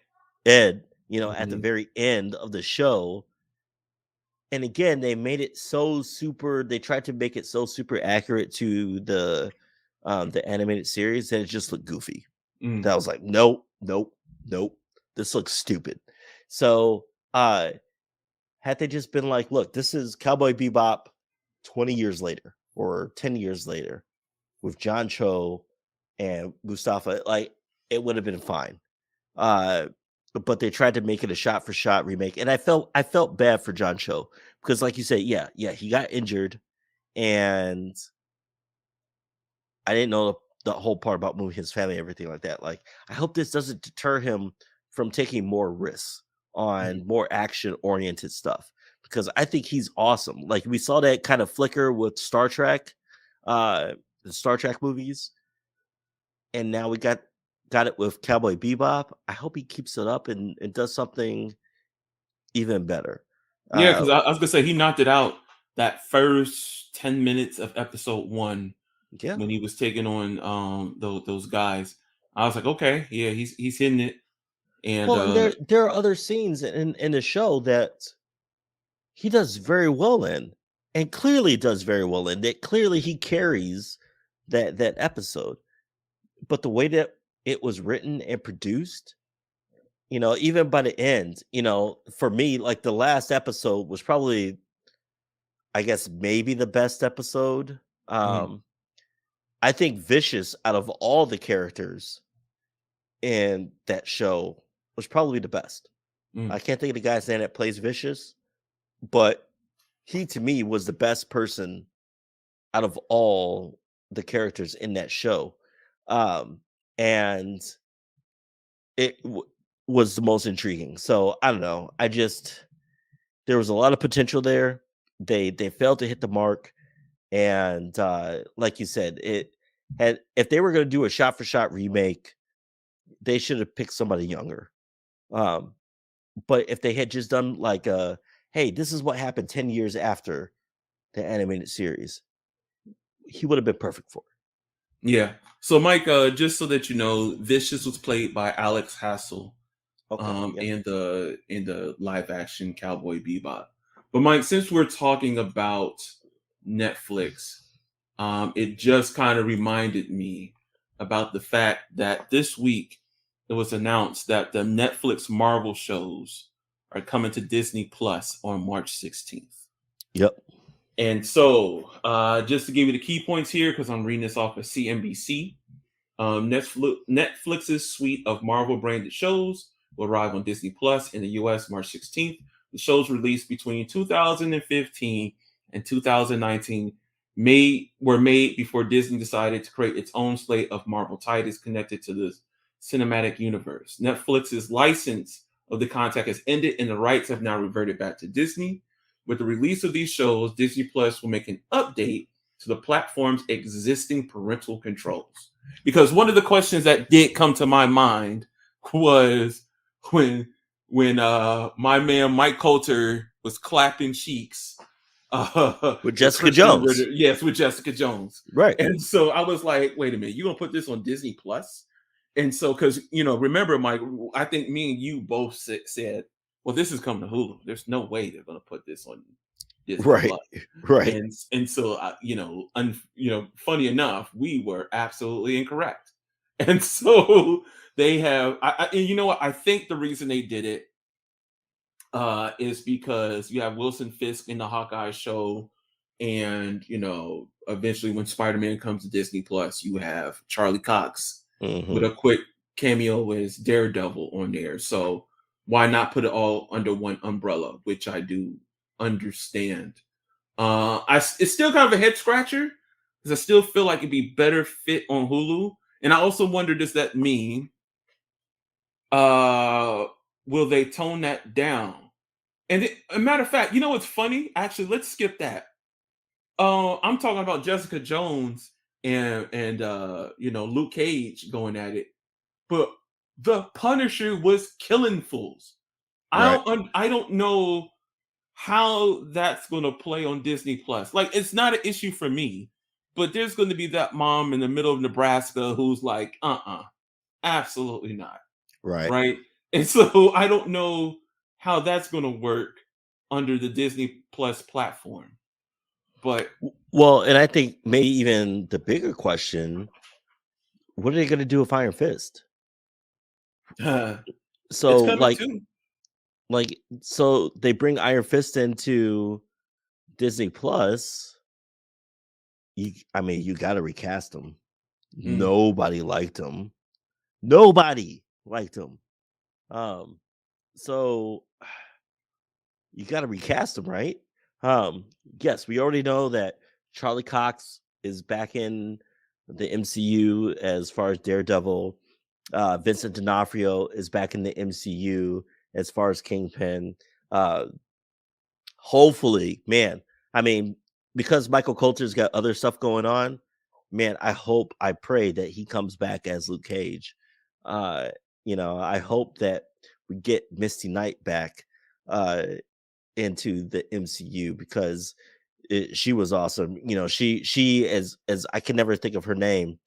B: at the very end of the show. And again, they made it so super. They tried to make it so super accurate to the animated series that it just looked goofy. That was like, nope. This looks stupid. So, had they just been like, look, this is Cowboy Bebop 20 years later or 10 years later with John Cho and Mustafa, like, it would have been fine. But they tried to make it a shot for shot remake, and I felt bad for John Cho because, like you said, yeah, he got injured, and I didn't know the whole part about moving his family, everything like that. Like, I hope this doesn't deter him from taking more risks on more action oriented stuff, because I think he's awesome. Like, we saw that kind of flicker with Star Trek, the Star Trek movies, and now we got it with Cowboy Bebop. I hope he keeps it up and does something even better.
A: Yeah, because I was gonna say he knocked it out that first 10 minutes of episode 1 when he was taking on those guys. I was like, okay, yeah, he's hitting it. And
B: there are other scenes in the show that he does very well in, and clearly does very well in. That clearly he carries that episode. But the way that it was written and produced, even by the end, for me, like, the last episode was probably, I guess, maybe the best episode. I think Vicious, out of all the characters in that show, was probably the best. I can't think of the guy's name that plays Vicious, but he, to me, was the best person out of all the characters in that show. And it was the most intriguing. So I don't know. There was a lot of potential there. They failed to hit the mark. And like you said, if they were going to do a shot for shot remake, they should have picked somebody younger. But if they had just done like hey, this is what happened 10 years after the animated series, he would have been perfect for it.
A: Yeah. So Mike, just so that you know, Vicious was played by Alex Hassel in the live action Cowboy Bebop. But Mike, since we're talking about Netflix, it just kind of reminded me about the fact that this week it was announced that the Netflix Marvel shows are coming to Disney Plus on March 16th.
B: Yep.
A: And so, just to give you the key points here, because I'm reading this off of CNBC, Netflix's suite of Marvel-branded shows will arrive on Disney Plus in the U.S. March 16th. The shows released between 2015 and 2019 were made before Disney decided to create its own slate of Marvel titles connected to the cinematic universe. Netflix's license of the content has ended, and the rights have now reverted back to Disney. With the release of these shows, Disney Plus will make an update to the platform's existing parental controls. Because one of the questions that did come to my mind was when my man Mike Coulter was clapping cheeks
B: with Jessica Jones.
A: Yes, with Jessica Jones.
B: Right.
A: And so I was like, wait a minute, you gonna put this on Disney Plus? And so, because remember, Mike, I think me and you both said, well, this is coming to Hulu. There's no way they're going to put this on Disney
B: Plus. Right.
A: And so, funny enough, we were absolutely incorrect. And so they have, and you know what? I think the reason they did it is because you have Wilson Fisk in the Hawkeye show, and eventually when Spider-Man comes to Disney Plus, you have Charlie Cox with a quick cameo as Daredevil on there. So why not put it all under one umbrella, which I do understand. It's still kind of a head scratcher because I still feel like it'd be better fit on Hulu. And I also wonder, does that mean will they tone that down And a matter of fact, you know what's funny? Actually, let's skip that. I'm talking about Jessica Jones and Luke Cage going at it, but the Punisher was killing fools.
B: Right.
A: I don't know how that's going to play on Disney Plus. Like, it's not an issue for me, but there's going to be that mom in the middle of Nebraska who's like, absolutely not,
B: Right.
A: right? And so I don't know how that's going to work under the Disney Plus platform. But
B: Well, and I think maybe even the bigger question: what are they going to do with Iron Fist?
A: it's
B: So,
A: coming too.
B: so they bring Iron Fist into Disney Plus. You got to recast him. Nobody liked him. Nobody liked him. So you got to recast him, right? Yes, we already know that Charlie Cox is back in the MCU as far as Daredevil. Vincent D'Onofrio is back in the MCU as far as Kingpin. Hopefully, man. I mean, because Michael Coulter's got other stuff going on, man, I pray that he comes back as Luke Cage. I hope that we get Misty Knight back into the MCU because she was awesome. She as I can never think of her name,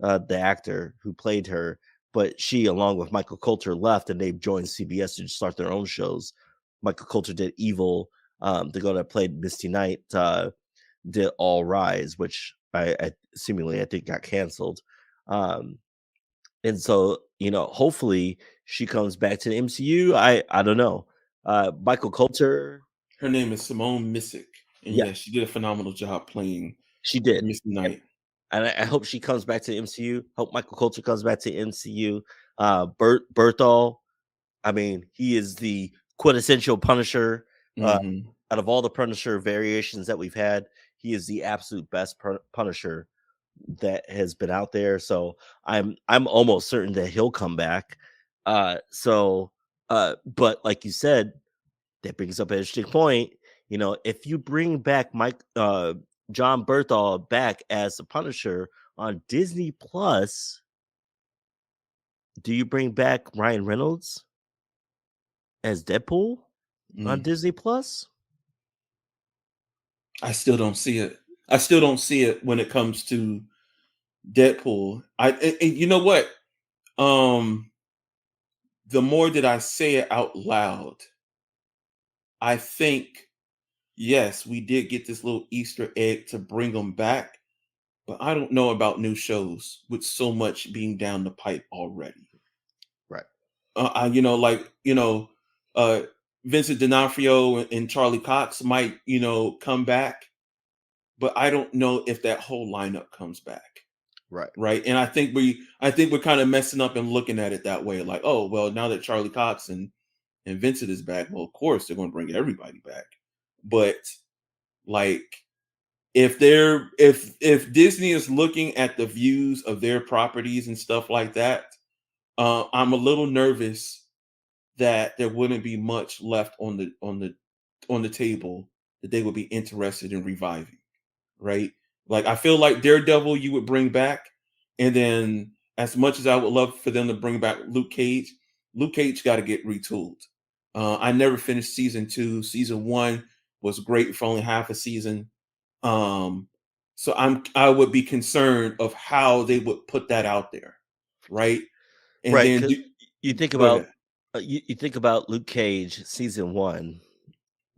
B: the actor who played her, but she, along with Michael Coulter, left and they've joined CBS to start their own shows. Michael Coulter did Evil. The girl that played Misty Knight did All Rise, which I seemingly I think got canceled. And so, hopefully she comes back to the MCU. I don't know. Michael Coulter.
A: Her name is Simone Missick. And
B: Yeah,
A: yes, she did a phenomenal job playing
B: she did.
A: Misty Knight.
B: And I hope she comes back to the MCU. Hope Michael Coulter comes back to the MCU. Berthol, I mean, he is the quintessential Punisher. Out of all the Punisher variations that we've had, he is the absolute best Punisher that has been out there. So I'm almost certain that he'll come back. But like you said, that brings up an interesting point. If you bring back John Berthol back as the Punisher on Disney Plus, do you bring back Ryan Reynolds as Deadpool on Disney Plus?
A: I still don't see it. I still don't see it when it comes to Deadpool. And you know what? The more that I say it out loud, I think yes, we did get this little Easter egg to bring them back, but I don't know about new shows with so much being down the pipe already.
B: Right.
A: Uh, Vincent D'Onofrio and Charlie Cox might, come back, but I don't know if that whole lineup comes back.
B: Right.
A: Right. And I think we're kind of messing up and looking at it that way. Like, oh, well, now that Charlie Cox and Vincent is back, well, of course they're going to bring everybody back. But like, if Disney is looking at the views of their properties and stuff like that, I'm a little nervous that there wouldn't be much left on the table that they would be interested in reviving, right? Like, I feel like Daredevil you would bring back, and then as much as I would love for them to bring back Luke Cage got to get retooled. I never finished season 2. Season 1 was great for only half a season. So I would be concerned of how they would put that out there, right? And
B: Right.
A: then
B: You think
A: go
B: about
A: ahead.
B: you think about Luke Cage season 1.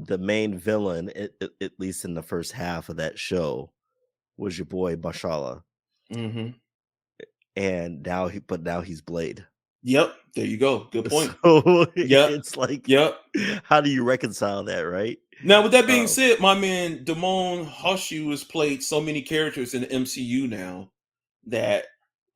B: The main villain, at least in the first half of that show, was your boy Mashallah, and now he's Blade.
A: Yep, there you go. Good point.
B: So
A: Yep,
B: it's like,
A: yep.
B: how do you reconcile that, right?
A: Now, with that being said, my man Damon Hoshu has played so many characters in the MCU now that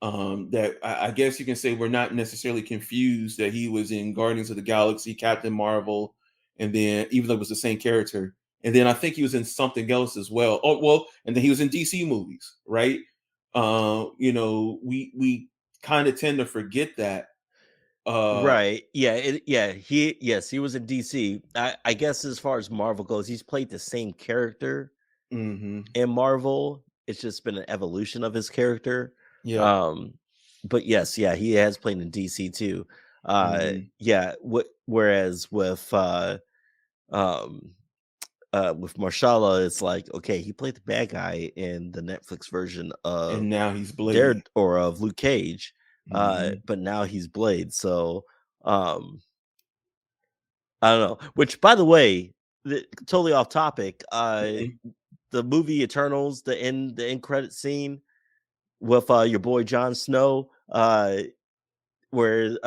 A: I guess you can say we're not necessarily confused that he was in Guardians of the Galaxy, Captain Marvel, and then even though it was the same character, and then I think he was in something else as well. Oh well, and then he was in DC movies, right? We kind of tend to forget that,
B: Right. Yeah. He was in DC. I guess as far as Marvel goes, he's played the same character
A: Mm-hmm.
B: in Marvel. It's just been an evolution of his character.
A: Yep.
B: But yes, yeah, he has played in DC too.
A: Mm-hmm.
B: Yeah. Whereas with Marshala, it's like, okay, he played the bad guy in the Netflix version of
A: And now he's Blade.
B: of Luke Cage,
A: Mm-hmm.
B: but now he's Blade. So um, I don't know. Which, by the way, totally off topic.
A: Mm-hmm.
B: The movie Eternals, the end credit scene with your boy Jon Snow, where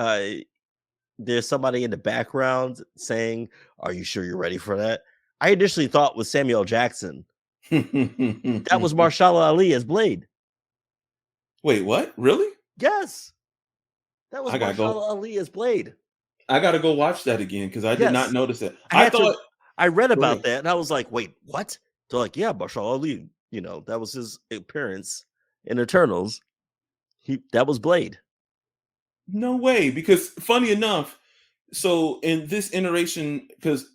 B: there's somebody in the background saying, "Are you sure you're ready for that?" I initially thought was Samuel Jackson. That was Marshala Ali as Blade.
A: Wait, what? Really?
B: Yes, that was
A: I gotta
B: Marshala
A: go.
B: Ali as Blade.
A: I gotta go watch that again because I did not
B: Yes,
A: notice it.
B: I
A: I
B: had to.
A: thought.
B: I read
A: Go
B: about
A: ahead.
B: that and I was like, "Wait, what?" They're like, "Yeah, Marshala Ali. That was his appearance in Eternals. That was Blade."
A: No way, because funny enough, so in this iteration, because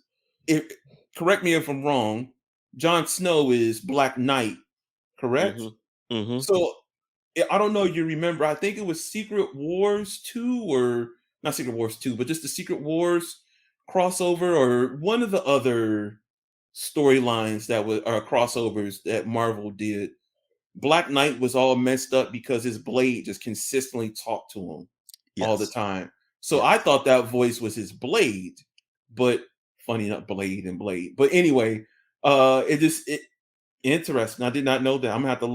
A: it correct me if I'm wrong, Jon Snow is Black Knight, correct?
B: Mm-hmm. Mm-hmm.
A: So I don't know. You remember? I think it was Secret Wars 2, or not Secret Wars 2, but just the Secret Wars crossover, or one of the other storylines that were or crossovers that Marvel did. Black Knight was all messed up because his blade just consistently talked to him all the
B: Yes.
A: time. So I
B: Yes.
A: thought that voice was his blade, but funny enough, blade and blade. But anyway, it interesting. I did not know that. I'm gonna have to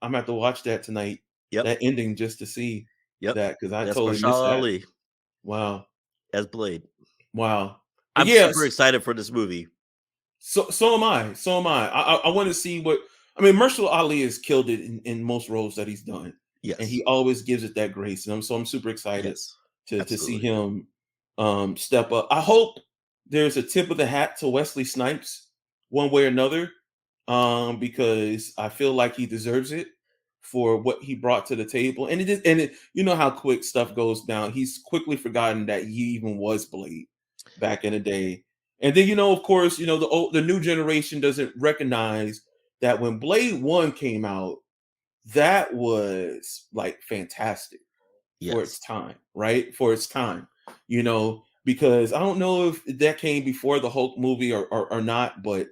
A: I'm gonna have to watch that tonight.
B: Yep.
A: That ending just to see
B: Yep.
A: that because I
B: That's
A: totally missed
B: Marshala
A: that.
B: Ali
A: Wow,
B: as Blade.
A: wow. But
B: I'm
A: yes,
B: super excited for this movie.
A: so am I. So am I. I want to see what I mean. Marshall Ali has killed it in most roles that he's done, and
B: Yes.
A: he always gives it that grace. And I'm super excited
B: Yes.
A: to see
B: Absolutely.
A: him step up. I hope there's a tip of the hat to Wesley Snipes, one way or another, because I feel like he deserves it for what he brought to the table. And you know how quick stuff goes down. He's quickly forgotten that he even was Blade back in the day. And then of course, the new generation doesn't recognize that when Blade 1 came out, that was like fantastic for its
B: Yes.
A: time, right? For its time, because I don't know if that came before the Hulk movie or not, but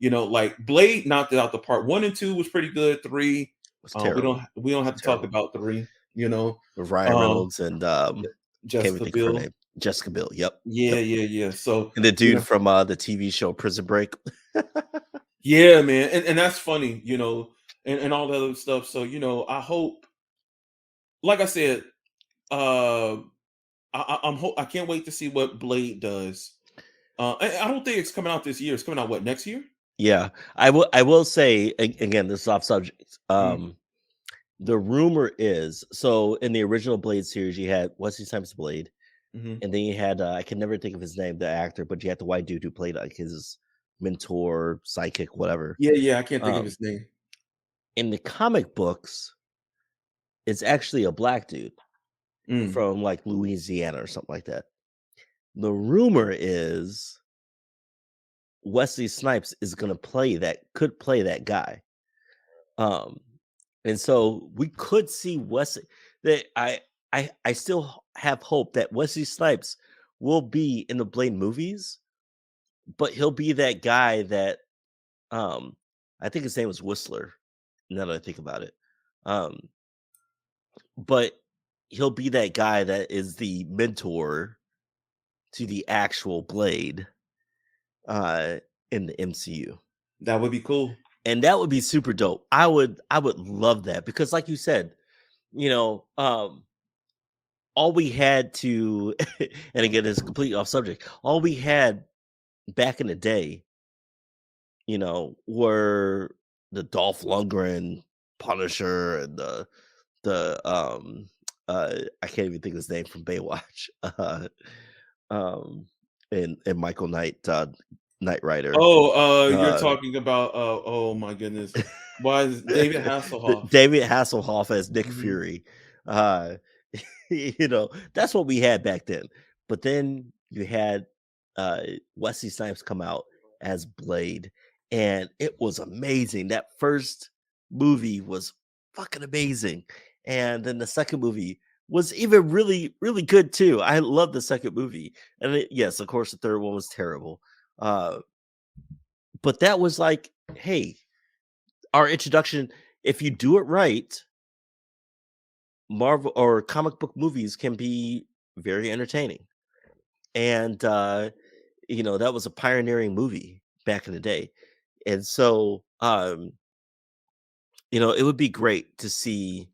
A: like Blade knocked it out the park. 1 and 2 was pretty good. 3,
B: It was terrible.
A: we don't
B: It
A: have
B: was
A: to talk
B: terrible.
A: about 3,
B: With Ryan
A: um
B: Reynolds and can't even
A: Jessica
B: think of her
A: Biel.
B: name. Jessica Biel. Yep.
A: Yeah,
B: Yep.
A: yeah, yeah. So,
B: And the dude from the TV show Prison Break.
A: yeah, man. And that's funny, and all that other stuff. So, I hope, like I said, uh I can't wait to see what Blade does. I don't think it's coming out this year. It's coming out what, next year?
B: Yeah. I will say again, this is off subject.
A: Mm,
B: The rumor is, so in the original Blade series, you had Wesley Snipes Blade,
A: mhm.
B: and then you had I can never think of his name, the actor, but you had the white dude who played like his mentor, psychic, whatever.
A: Yeah, yeah, I can't think of
B: Um,
A: his name.
B: in the comic books, it's actually a black dude
A: Mm.
B: from like Louisiana or something like that. The rumor is Wesley Snipes is gonna could play that guy. Um, and so we could see Wesley. That I still have hope that Wesley Snipes will be in the Blade movies, but he'll be that guy that um I think his name was Whistler. Now that I think about it, um, but he'll be that guy that is the mentor to the actual Blade uh in the MCU.
A: That would be cool.
B: And that would be super dope. I would love that because like you said, you know, all we had to and again it's completely off subject. All we had back in the day, were the Dolph Lundgren Punisher and the I can't even think of his name from Baywatch. Um and Michael Knight Knight Rider.
A: You're
B: Uh
A: talking about oh my goodness. Why is David Hasselhoff?
B: David Hasselhoff as Nick
A: Mhm.
B: Fury. Uh You know, that's what we had back then. But then you had Wesley Snipes come out as Blade, and it was amazing. That first movie was fucking amazing, and then the second movie was even really, really good too. I love the second movie, and yes, of course, the third one was terrible. But that was like, hey, our introduction. If you do it right, Marvel or comic book movies can be very entertaining. And you know, that was a pioneering movie back in the day. And so you know, it would be great to see.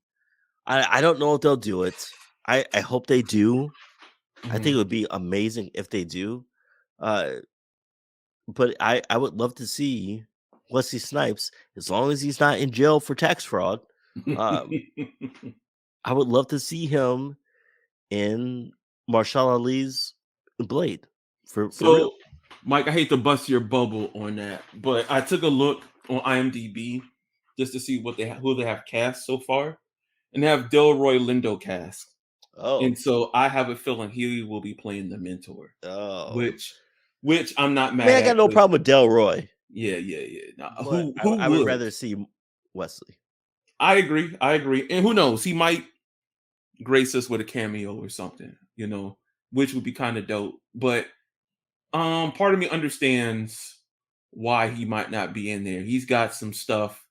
B: I don't know if they'll do it. I hope they do. I think it would be amazing if they do. But I would love to see Wesley Snipes, as long as he's not in jail for tax fraud. I would love to see him in Marshall Ali's Blade for real.
A: Mike, I hate to bust your bubble on that, but I took a look on IMDb just to see who they have cast so far, and they have Delroy Lindo cast.
B: Oh,
A: And so I have a feeling he will be playing the mentor,
B: oh,
A: which I'm not mad
B: man, I
A: at.
B: got no problem with Delroy.
A: Yeah. Now,
B: But
A: who
B: I would rather see Wesley.
A: I agree. And who knows? He might grace us with a cameo or something, you know, which would be kind of dope. But part of me understands why he might not be in there. He's got some stuff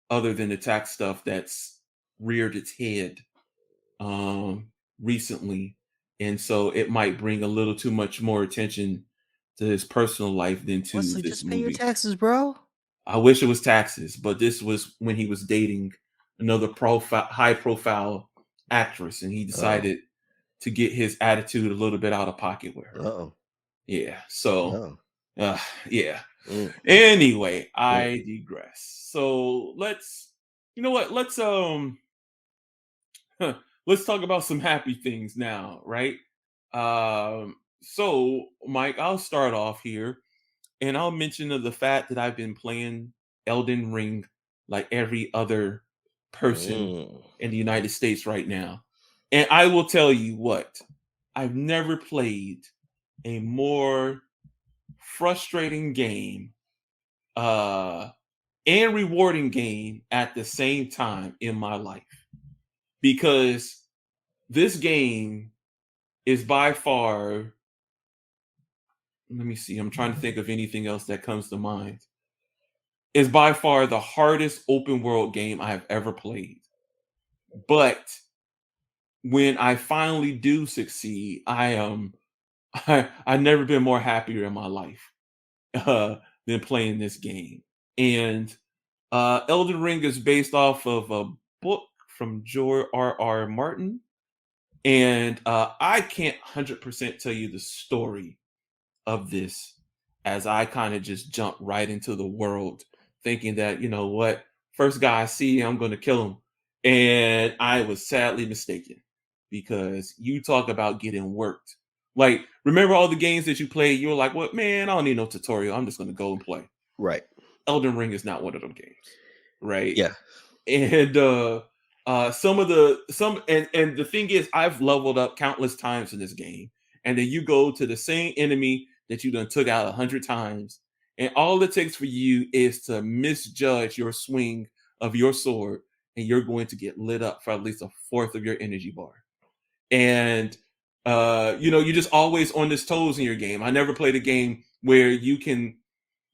A: other than the tax stuff that's reared its head recently, and so it might bring a little too much more attention to his personal life than to
B: Wesley,
A: this
B: just pay your
A: movie.
B: taxes, bro.
A: I wish it was taxes, but this was when he was dating another high profile actress, and he decided to get his attitude a little bit out of pocket with her. Yeah. So, yeah. Anyway, I digress. So let's let's talk about some happy things now, right? So Mike, I'll start off here, and I'll mention the fact that I've been playing Elden Ring like every other person in the United States right now. And I will tell you what, I've never played a more frustrating game and rewarding game at the same time in my life, because this game is by far, let me see, I'm trying to think of anything else that comes to mind, is by far the hardest open world game I have ever played. But when I finally do succeed, I've never been more happier in my life than playing this game. And Elden Ring is based off of a book from George R. Martin. And I can't 100% tell you the story of this, as I kind of just jump right into the world thinking that, you know what, first guy I see, I'm going to kill him. And I was sadly mistaken, because you talk about getting worked. Like, remember all the games that you played? You were like, well, man, I don't need no tutorial. I'm just going to go and play.
B: Right.
A: Elden Ring is not one of them games. Right.
B: Yeah.
A: And and the thing is, I've leveled up countless times in this game, and then you go to the same enemy that you done took out 100 times, and all it takes for you is to misjudge your swing of your sword, and you're going to get lit up for at least a fourth of your energy bar. And you know, you're just always on this toes in your game. I never played a game where you can,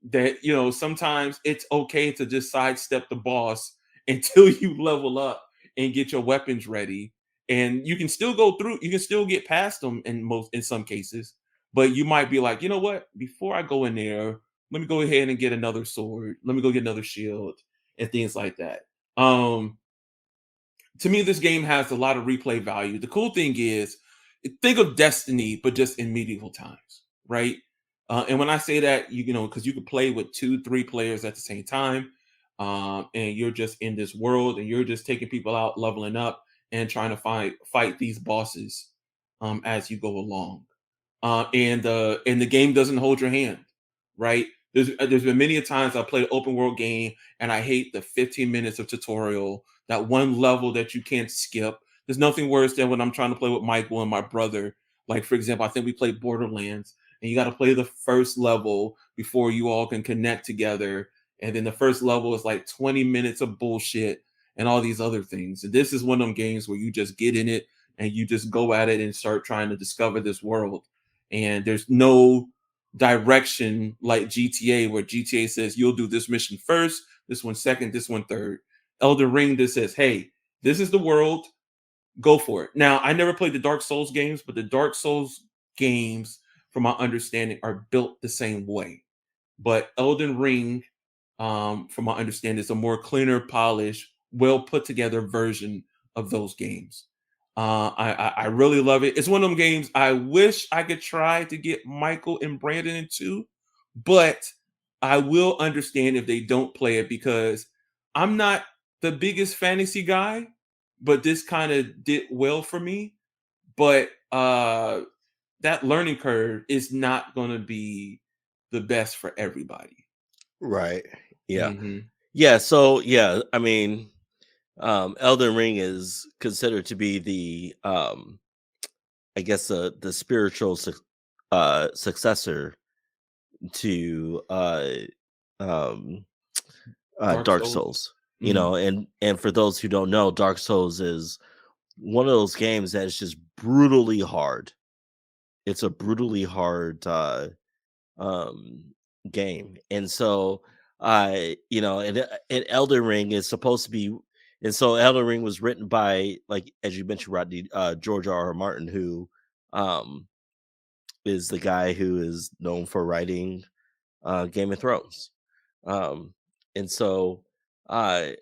A: that, you know, sometimes it's okay to just sidestep the boss until you level up and get your weapons ready, and you can still go through, you can still get past them in some cases, but you might be like, you know what, before I go in there, let me go ahead and get another sword, let me go get another shield, and things like that. To me, this game has a lot of replay value. The cool thing is, think of Destiny, but just in medieval times, right? And when I say that, you know, because you could play with 2-3 players at the same time, and you're just in this world, and you're just taking people out, leveling up, and trying to fight these bosses as you go along. And the game doesn't hold your hand, right? There's been many a times I played an open world game, and I hate the 15 minutes of tutorial, that one level that you can't skip, There's nothing worse than when I'm trying to play with Michael and my brother. Like, for example, I think we played Borderlands, and you got to play the first level before you all can connect together. And then the first level is like 20 minutes of bullshit and all these other things. And this is one of them games where you just get in it and you just go at it and start trying to discover this world. And there's no direction like GTA, where GTA says you'll do this mission first, this one second, this one third. Elden Ring just says, hey, this is the world, go for it. Now, I never played the Dark Souls games, but the Dark Souls games, from my understanding, are built the same way. But Elden Ring, from my understanding, is a more cleaner, polished, well put together version of those games. I really love it. It's one of them games I wish I could try to get Michael and Brandon into, but I will understand if they don't play it, because I'm not the biggest fantasy guy, but this kind of did well for me. But that learning curve is not going to be the best for everybody.
B: Right. Yeah.
A: Mm-hmm.
B: Yeah. So yeah, I mean, Elden Ring is considered to be the I guess the spiritual successor to Dark Souls. You
A: Mm-hmm.
B: know, and for those who don't know, Dark Souls is one of those games that is just brutally hard. It's a brutally hard game. And so you know, and Elden Ring is supposed to be, and so Elden Ring was written by, like as you mentioned, Rodney, George R. Martin, who is the guy who is known for writing Game of Thrones. And so I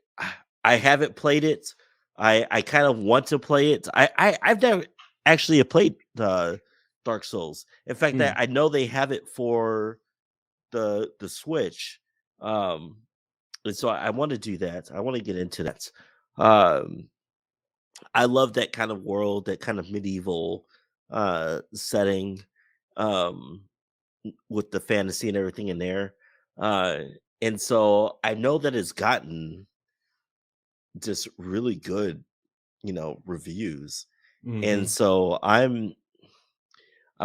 B: haven't played it. I kind of want to play it. I've never actually played Dark Souls. In fact, I know they have it for the Switch. And so I want to do that. I want to get into that. I love that kind of world, that kind of medieval setting, with the fantasy and everything in there. And so I know that it's gotten just really good, you know, reviews.
A: Mm-hmm.
B: And so I'm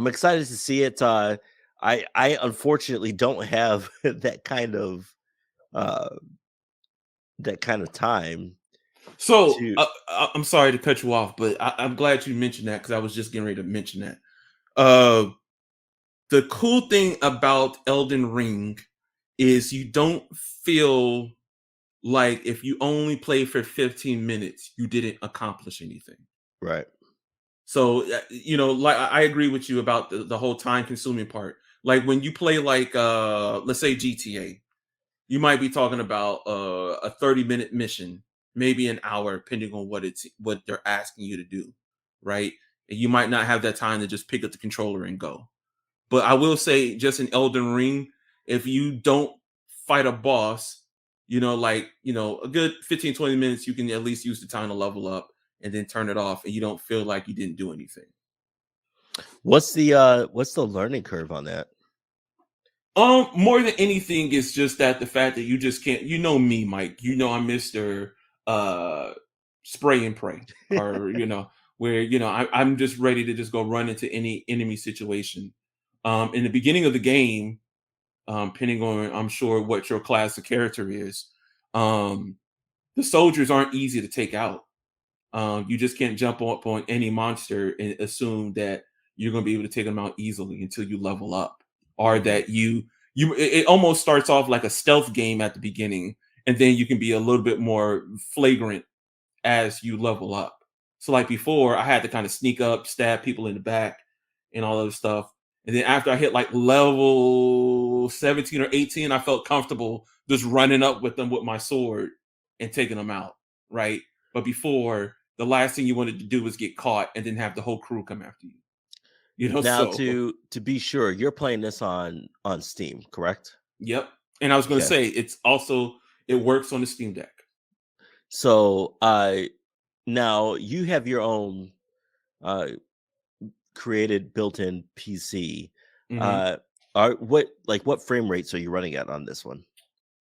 B: excited to see it. I unfortunately don't have that kind of time.
A: So I'm sorry to cut you off, but I'm glad you mentioned that, because I was just getting ready to mention that. The cool thing about Elden Ring is you don't feel like if you only play for 15 minutes, you didn't accomplish anything.
B: Right.
A: So, you know, like I agree with you about the whole time consuming part. Like when you play like, let's say GTA, you might be talking about a 30-minute mission, maybe an hour, depending on what they're asking you to do, right? And you might not have that time to just pick up the controller and go. But I will say, just in Elden Ring, if you don't fight a boss, you know, like, you know, a good 15, 20 minutes, you can at least use the time to level up and then turn it off, and you don't feel like you didn't do anything.
B: What's the learning curve on that?
A: More than anything, it's just that the fact that you just can't, you know me, Mike, you know, I'm Mr. Spray and pray, or, you know, where, you know, I'm just ready to just go run into any enemy situation. In the beginning of the game, depending on, I'm sure, what your class of character is, the soldiers aren't easy to take out. You just can't jump up on any monster and assume that you're going to be able to take them out easily until you level up, or that it almost starts off like a stealth game at the beginning, and then you can be a little bit more flagrant as you level up. So like before, I had to kind of sneak up, stab people in the back and all other stuff. And then after I hit like level 17 or 18, I felt comfortable just running up with them with my sword and taking them out, right? But before, the last thing you wanted to do was get caught and then have the whole crew come after you. You know,
B: now
A: so
B: to be sure, you're playing this on Steam, correct?
A: Yep. And I was going to say, it works on the Steam Deck.
B: So now you have your own created built-in PC.
A: Mm-hmm.
B: What frame rates are you running at on this one?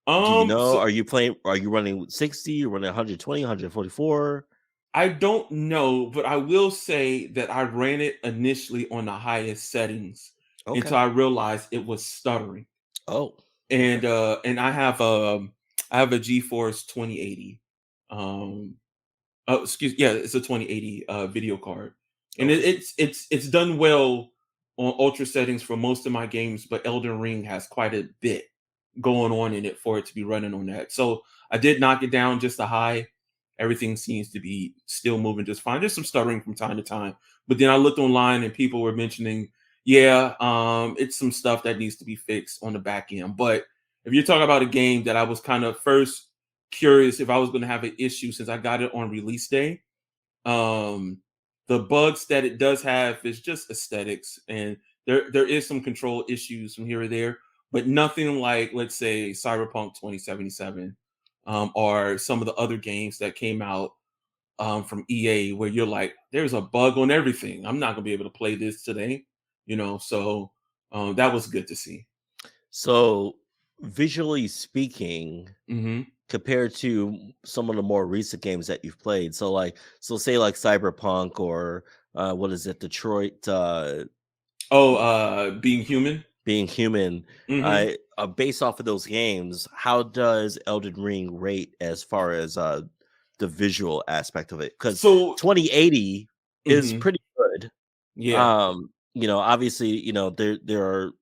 B: Do
A: Are you
B: running 60? You're running 120, 144?
A: I don't know, but I will say that I ran it initially on the highest settings
B: Okay.
A: until I realized it was stuttering.
B: Oh, okay.
A: And I have a GeForce 2080. Um oh excuse yeah, it's a 2080 video card. And
B: Okay.
A: it's done well on ultra settings for most of my games, but Elden Ring has quite a bit going on in it for it to be running on that. So I did knock it down just a high. Everything seems to be still moving just fine. There's some stuttering from time to time. But then I looked online and people were mentioning, yeah, it's some stuff that needs to be fixed on the back end. But if you're talking about a game that I was kind of first curious if I was going to have an issue since I got it on release day, um, the bugs that it does have is just aesthetics, and there is some control issues from here or there, but nothing like, let's say, Cyberpunk 2077, or some of the other games that came out from EA, where you're like, there's a bug on everything. I'm not gonna be able to play this today, you know. So that was good to see.
B: So, visually speaking,
A: Hmm.
B: compared to some of the more recent games that you've played, so say like Cyberpunk or what is it, Detroit,
A: Oh, being human.
B: Being Human,
A: Hmm.
B: based off of those games, how does Elden Ring rate as far as the visual aspect of it? Because
A: So,
B: 2080 is
A: mhm,
B: pretty good.
A: yeah.
B: Obviously, there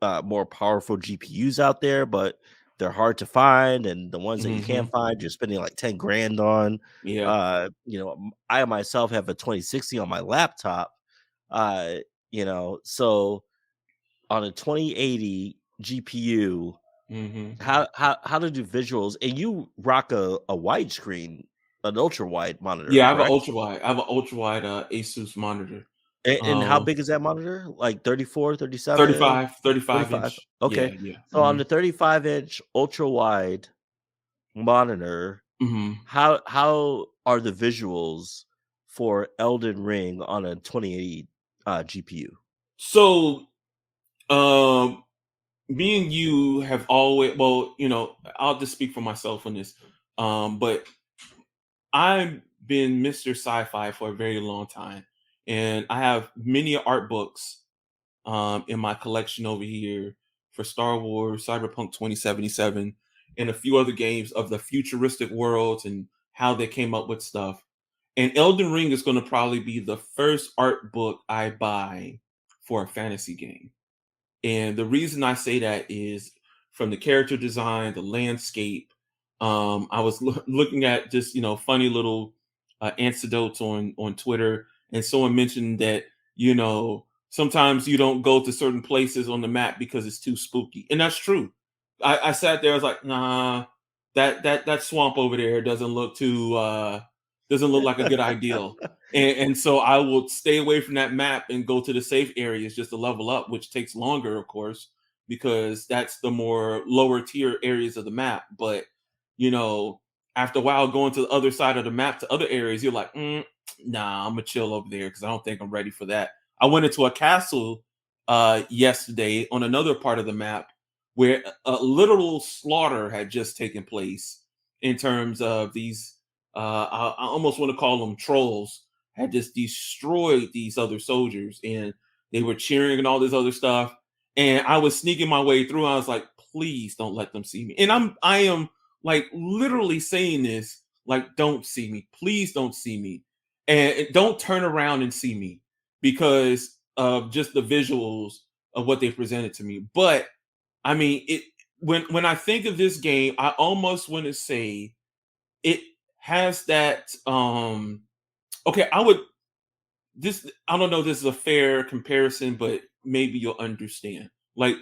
B: are more powerful GPUs out there, but they're hard to find, and the ones that you can't
A: Hmm.
B: find, you're spending like 10 grand on.
A: Yeah.
B: I myself have a 2060 on my laptop. Uh, so on a 2080 GPU,
A: Hmm.
B: how to do visuals, and you rock a widescreen, an ultra wide monitor,
A: Yeah, I have an
B: correct?
A: ultra wide. I have an ultra wide Asus monitor.
B: And how
A: Um
B: big is that monitor? Like 34, 37,
A: 35
B: 35?
A: inch. Yeah,
B: Okay.
A: yeah.
B: So on the 35-inch ultra wide monitor,
A: Hmm.
B: how are the visuals for Elden Ring on a 2080 GPU?
A: So, um me and you have always, well, I'll just speak for myself on this. But I've been Mr. Sci-Fi for a very long time, and I have many art books in my collection over here for Star Wars, Cyberpunk 2077, and a few other games of the futuristic worlds and how they came up with stuff. And Elden Ring is going to probably be the first art book I buy for a fantasy game. And the reason I say that is from the character design, the landscape. I was looking at just funny little anecdotes on Twitter, and someone mentioned that sometimes you don't go to certain places on the map because it's too spooky, and that's true. I sat there, I was like, nah, that swamp over there doesn't look like a good ideal. And so I will stay away from that map and go to the safe areas just to level up, which takes longer, of course, because that's the more lower tier areas of the map. But you know, after a while going to the other side of the map to other areas, you're like, nah, I'm gonna chill over there because I don't think I'm ready for that. I went into a castle yesterday on another part of the map where a literal slaughter had just taken place in terms of these I almost want to call them trolls, had just destroyed these other soldiers, and they were cheering and all this other stuff. And I was sneaking my way through. I was like, please don't let them see me. And I am like literally saying this, like, don't see me. Please don't see me. And don't turn around and see me because of just the visuals of what they presented to me. But I mean, it when I think of this game, I almost want to say it has that okay, I don't know if this is a fair comparison, but maybe you'll understand. Like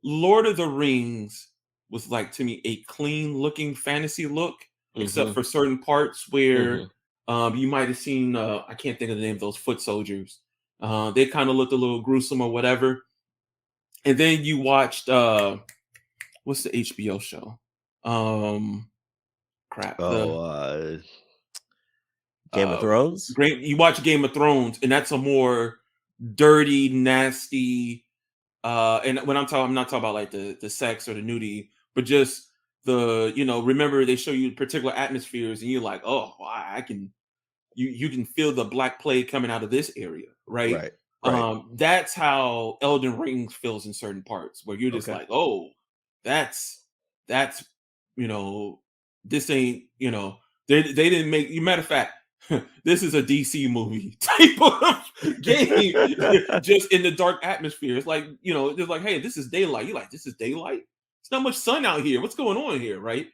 A: Lord of the Rings was like to me a clean looking fantasy look, except
B: Hmm.
A: for certain parts where
B: Hmm.
A: you might have seen I can't think of the name of those foot soldiers. They kind of looked a little gruesome or whatever. And then you watched what's the HBO show? Um crap.
B: Oh,
A: The
B: Game of
A: uh
B: Thrones.
A: great you watch Game of Thrones, and that's a more dirty, nasty, and when I'm not talking about like the sex or the nudity, but just the remember they show you particular atmospheres and you're like, oh, I can you can feel the black plague coming out of this area, right?
B: Right.
A: That's how Elden Ring feels in certain parts, where you're just
B: Okay.
A: like, oh, that's you know, this ain't, they didn't make you. Matter of fact, this is a DC movie type of game, just in the dark atmosphere. It's like, it's like, hey, this is daylight. You're like, this is daylight. It's not much sun out here. What's going on here, right?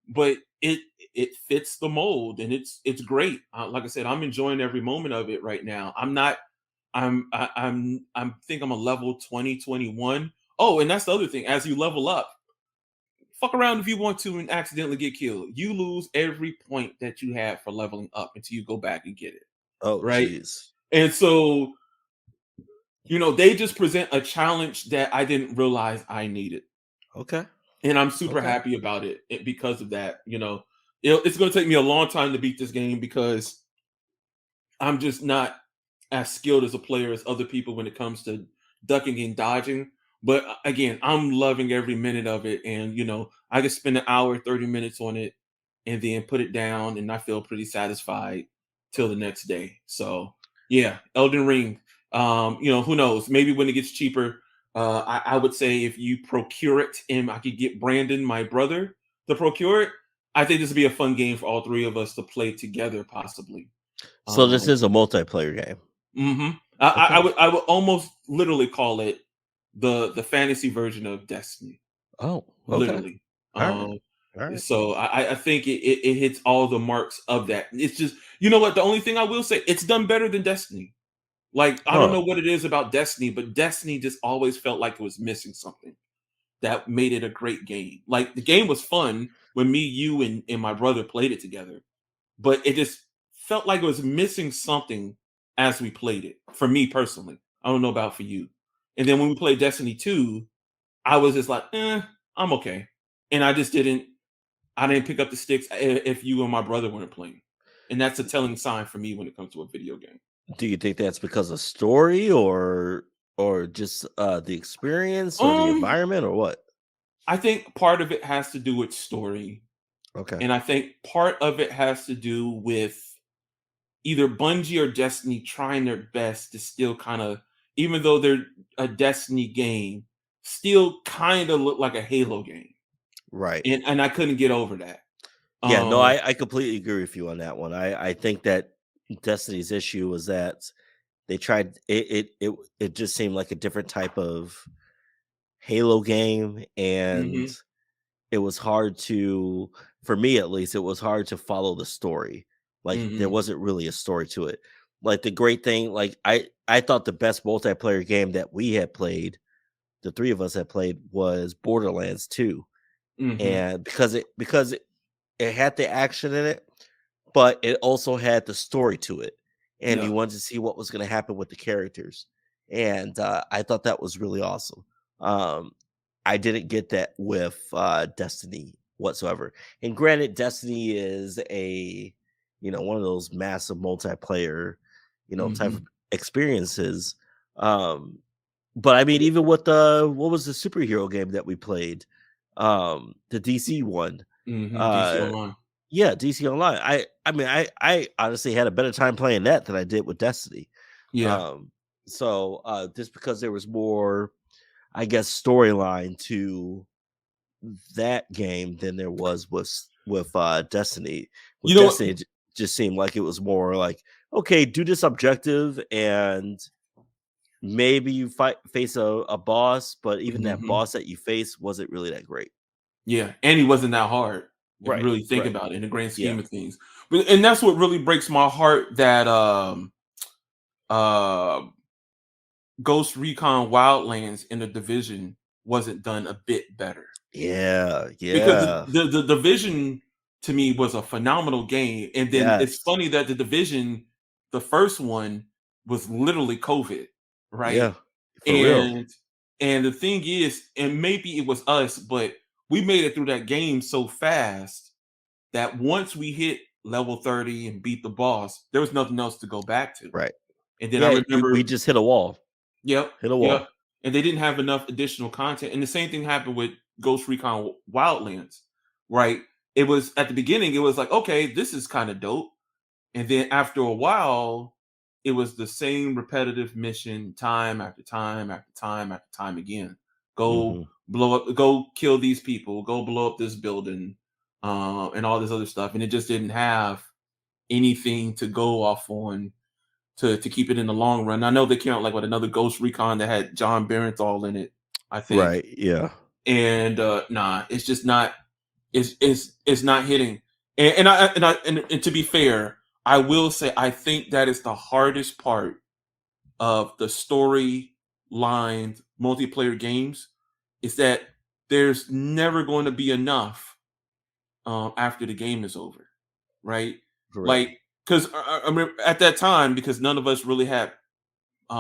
A: But it fits the mold, and it's great. Like I said, I'm enjoying every moment of it right now. I'm think I'm a level 20, 21. Oh, and that's the other thing. As you level up, fuck around if you want to and accidentally get killed. You lose every point that you have for leveling up until you go back and get it.
B: Oh,
A: Right.
B: jeez.
A: And so, they just present a challenge that I didn't realize I needed.
B: Okay.
A: And I'm super happy about it because of that. It's going to take me a long time to beat this game because I'm just not as skilled as a player as other people when it comes to ducking and dodging. But again, I'm loving every minute of it. And, I can spend an hour, 30 minutes on it and then put it down. And I feel pretty satisfied till the next day. So, yeah, Elden Ring. Who knows? Maybe when it gets cheaper, I would say if you procure it and I could get Brandon, my brother, to procure it, I think this would be a fun game for all three of us to play together, possibly.
B: So this is a multiplayer game.
A: Mm-hmm. I would almost literally call it the fantasy version of Destiny.
B: Oh, okay.
A: Literally.
B: All right.
A: So I think it hits all the marks of that. It's just, you know what? The only thing I will say, it's done better than Destiny. Like, I don't know what it is about Destiny, but Destiny just always felt like it was missing something that made it a great game. Like, the game was fun when me, you, and my brother played it together, but it just felt like it was missing something as we played it. For me personally, I don't know about for you. And then when we played Destiny 2, I was just like, I'm okay. And I didn't pick up the sticks if you and my brother weren't playing. And that's a telling sign for me when it comes to a video game.
B: Do you think that's because of story or just the experience or the environment or what?
A: I think part of it has to do with story.
B: Okay.
A: And I think part of it has to do with either Bungie or Destiny trying their best to still kind of, even though they're a Destiny game, still kind of look like a Halo game.
B: Right.
A: And I couldn't get over that.
B: Yeah, no, I completely agree with you on that one. I think that Destiny's issue was that they tried it just seemed like a different type of Halo game, and it was hard to, for me at least, it was hard to follow the story. Like there wasn't really a story to it. Like the great thing, like I thought the best multiplayer game that we had played, the three of us had played, was Borderlands 2. And because it had the action in it, but it also had the story to it, and you wanted to see what was going to happen with the characters. And I thought that was really awesome. I didn't get that with Destiny whatsoever. And granted, Destiny is a one of those massive multiplayer type of experiences. But I mean, even with what was the superhero game that we played, the DC one.
A: DC Online.
B: Yeah, DC Online. I mean, I honestly had a better time playing that than I did with Destiny.
A: Yeah.
B: So just because there was more, I guess, storyline to that game than there was with Destiny. With Destiny, it just seemed like it was more like, okay, do this objective and maybe you face a boss, but even that boss that you face wasn't really that great.
A: Yeah, and he wasn't that hard. If you really think about it in the grand scheme of things. And that's what really breaks my heart, that Ghost Recon Wildlands in the Division wasn't done a bit better.
B: Yeah.
A: Because the Division to me was a phenomenal game. And then it's funny that the Division, the first one, was literally COVID, right?
B: Yeah. For real.
A: And the thing is, and maybe it was us, but we made it through that game so fast that once we hit level 30 and beat the boss, there was nothing else to go back to.
B: Right.
A: And then I remember
B: we just hit a wall.
A: Yep.
B: Hit a wall.
A: Yep. And they didn't have enough additional content. And the same thing happened with Ghost Recon Wildlands, right? It was at the beginning, it was like, okay, this is kind of dope. And then after a while, it was the same repetitive mission time after time after time after time again. Go blow up, go kill these people, go blow up this building, and all this other stuff. And it just didn't have anything to go off on to keep it in the long run. I know they came out like with another Ghost Recon that had John Barenthal in it, I think.
B: Right. Yeah.
A: And nah, it's just not. It's not hitting. And to be fair, I will say I think that is the hardest part of the story lined multiplayer games is that there's never going to be enough after the game is over, right?
B: Correct.
A: Like, because I remember at that time, because none of us really had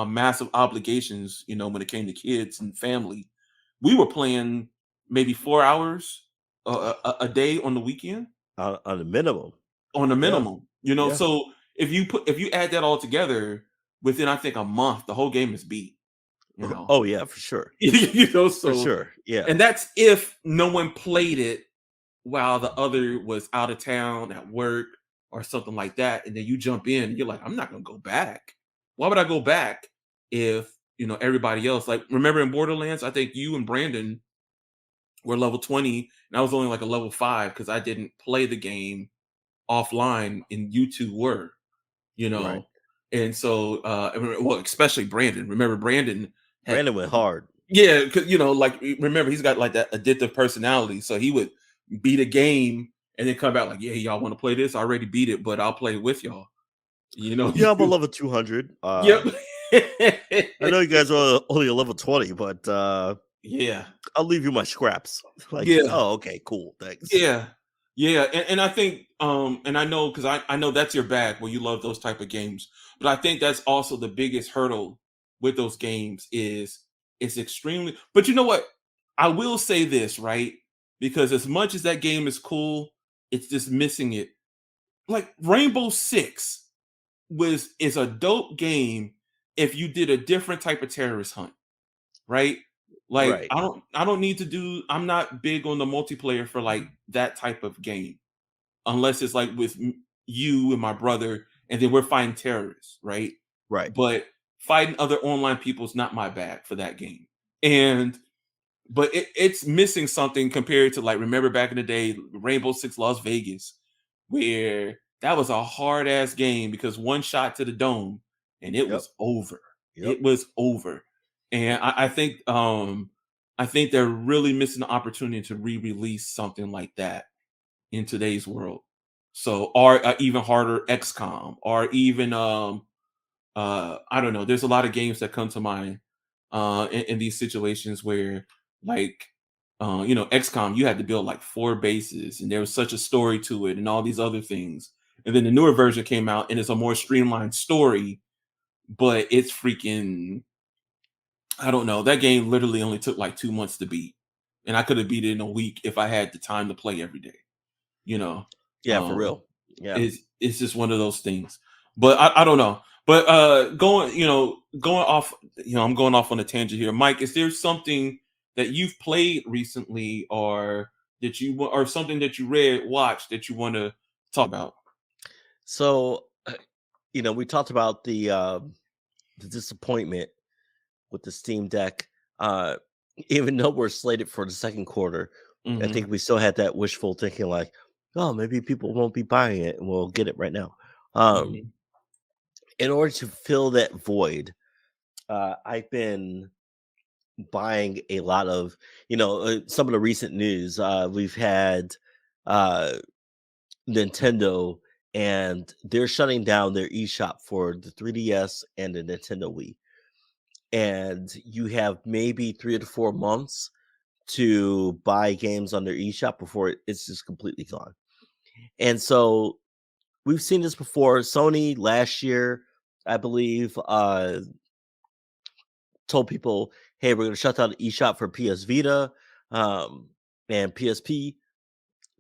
A: massive obligations, when it came to kids and family, we were playing maybe 4 hours a day on the weekend.
B: On the minimum.
A: On the
B: Yeah.
A: minimum,
B: Yeah.
A: So if you add that all together, within I think a month, the whole game is beat.
B: Oh yeah, for sure.
A: So
B: For sure. Yeah.
A: and that's if no one played it while the other was out of town at work or something like that, and then you jump in and you're like, I'm not gonna go back. Why would I go back if everybody else, like, remember in Borderlands, I think you and Brandon were level 20 and I was only like a level 5 because I didn't play the game offline and you two were,
B: Right.
A: and so well, especially Brandon. Remember Brandon
B: went hard.
A: Yeah, because like, remember, he's got like that addictive personality, so he would beat a game and then come back like, yeah, y'all want to play this? I already beat it, but I'll play it with y'all.
B: Yeah, I'm a level 200.
A: Yep.
B: I know you guys are only a level 20, but
A: yeah,
B: I'll leave you my scraps. Like,
A: yeah.
B: Oh, okay, cool, thanks.
A: Yeah, and I think and I know, because I know that's your bag where you love those type of games, but I think that's also the biggest hurdle with those games is it's extremely. But you know what? I will say this, right? Because as much as that game is cool, it's just missing it. Like Rainbow Six is a dope game if you did a different type of terrorist hunt, right? Like,
B: Right.
A: I don't need to do. I'm not big on the multiplayer for like that type of game, unless it's like with you and my brother, and then we're fighting terrorists, right?
B: Right.
A: But fighting other online people is not my bag for that game. But it's missing something compared to, like, remember back in the day, Rainbow Six Las Vegas, where that was a hard ass game because one shot to the dome and it was over. It was over. And I think they're really missing the opportunity to re-release something like that in today's world. So, or even harder, XCOM, or even I don't know. There's a lot of games that come to mind in these situations where, like, XCOM, you had to build like 4 bases, and there was such a story to it, and all these other things. And then the newer version came out, and it's a more streamlined story, but it's freaking. I don't know. That game literally only took like 2 months to beat, and I could have beat it in a week if I had the time to play every day.
B: Yeah, for real. Yeah,
A: it's just one of those things. But I don't know. But going off, I'm going off on a tangent here. Mike, is there something that you've played recently, or something that you watched that you want to talk about?
B: So, we talked about the disappointment with the Steam Deck. Even though we're slated for the second quarter, I think we still had that wishful thinking, like, oh, maybe people won't be buying it, and we'll get it right now. In order to fill that void, I've been buying a lot of, some of the recent news. We've had Nintendo, and they're shutting down their eShop for the 3DS and the Nintendo Wii. And you have maybe 3 to 4 months to buy games on their eShop before it's just completely gone. And so we've seen this before. Sony last year, I believe, told people, hey, we're going to shut down the eShop for PS Vita and PSP.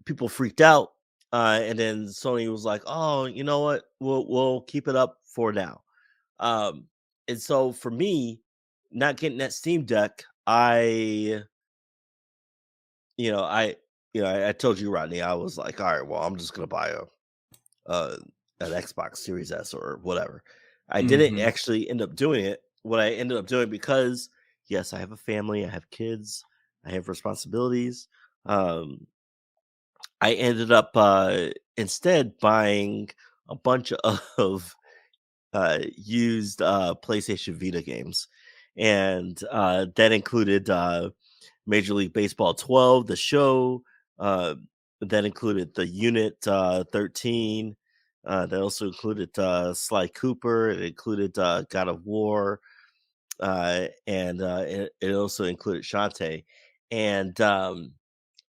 B: People freaked out. And then Sony was like, oh, you know what? We'll keep it up for now. And so for me, not getting that Steam Deck, I told you, Rodney, I was like, all right, well, I'm just going to buy an Xbox Series S or whatever. I didn't actually end up doing it. What I ended up doing, because yes, I have a family, I have kids, I have responsibilities. I ended up instead buying a bunch of used PlayStation Vita games, and that included Major League Baseball 12, the show. That included the Unit 13. That also included Sly Cooper. It included God of War, and it also included Shantae. And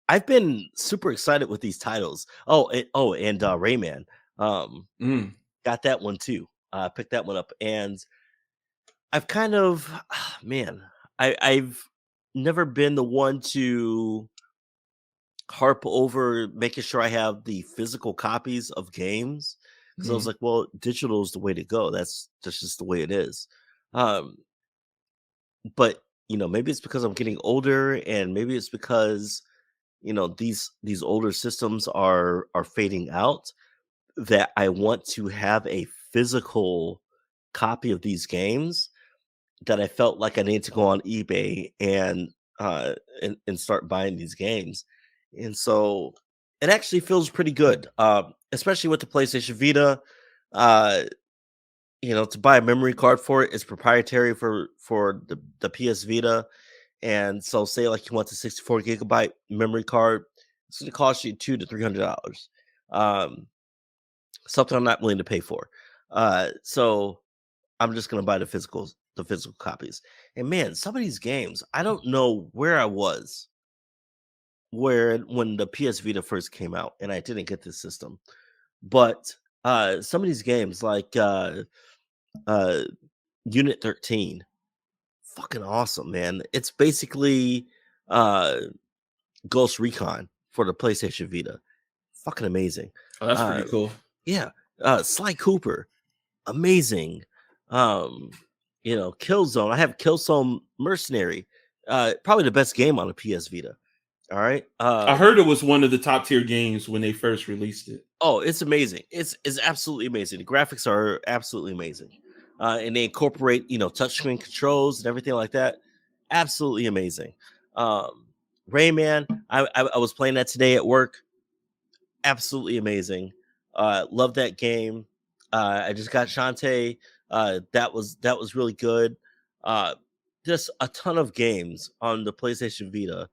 B: I've been super excited with these titles. And Rayman. Got that one too. Picked that one up, and I've kind of, man, I've never been the one to harp over making sure I have the physical copies of games, because I was like, well, digital is the way to go. That's just the way it is. But maybe it's because I'm getting older, and maybe it's because these older systems are fading out, that I want to have a physical copy of these games, that I felt like I need to go on eBay and start buying these games. And so it actually feels pretty good, especially with the PlayStation Vita. To buy a memory card for it is proprietary for the PS Vita. And so say like you want the 64 gigabyte memory card, it's going to cost you $200 to $300. Something I'm not willing to pay for. So I'm just going to buy the physical copies. And man, some of these games, I don't know where I was when the PS Vita first came out and I didn't get this system. But some of these games like Unit 13, fucking awesome, man. It's basically Ghost Recon for the PlayStation Vita. Fucking amazing.
A: Oh, that's pretty cool.
B: Yeah. Sly Cooper, amazing. Killzone. I have Killzone Mercenary. Probably the best game on the PS Vita. All right.
A: I heard it was one of the top tier games when they first released it.
B: Oh, it's amazing. It's absolutely amazing. The graphics are absolutely amazing. And they incorporate, touchscreen controls and everything like that. Absolutely amazing. Rayman, I was playing that today at work. Absolutely amazing. Love that game. I just got Shantae. That was really good. Just a ton of games on the PlayStation Vita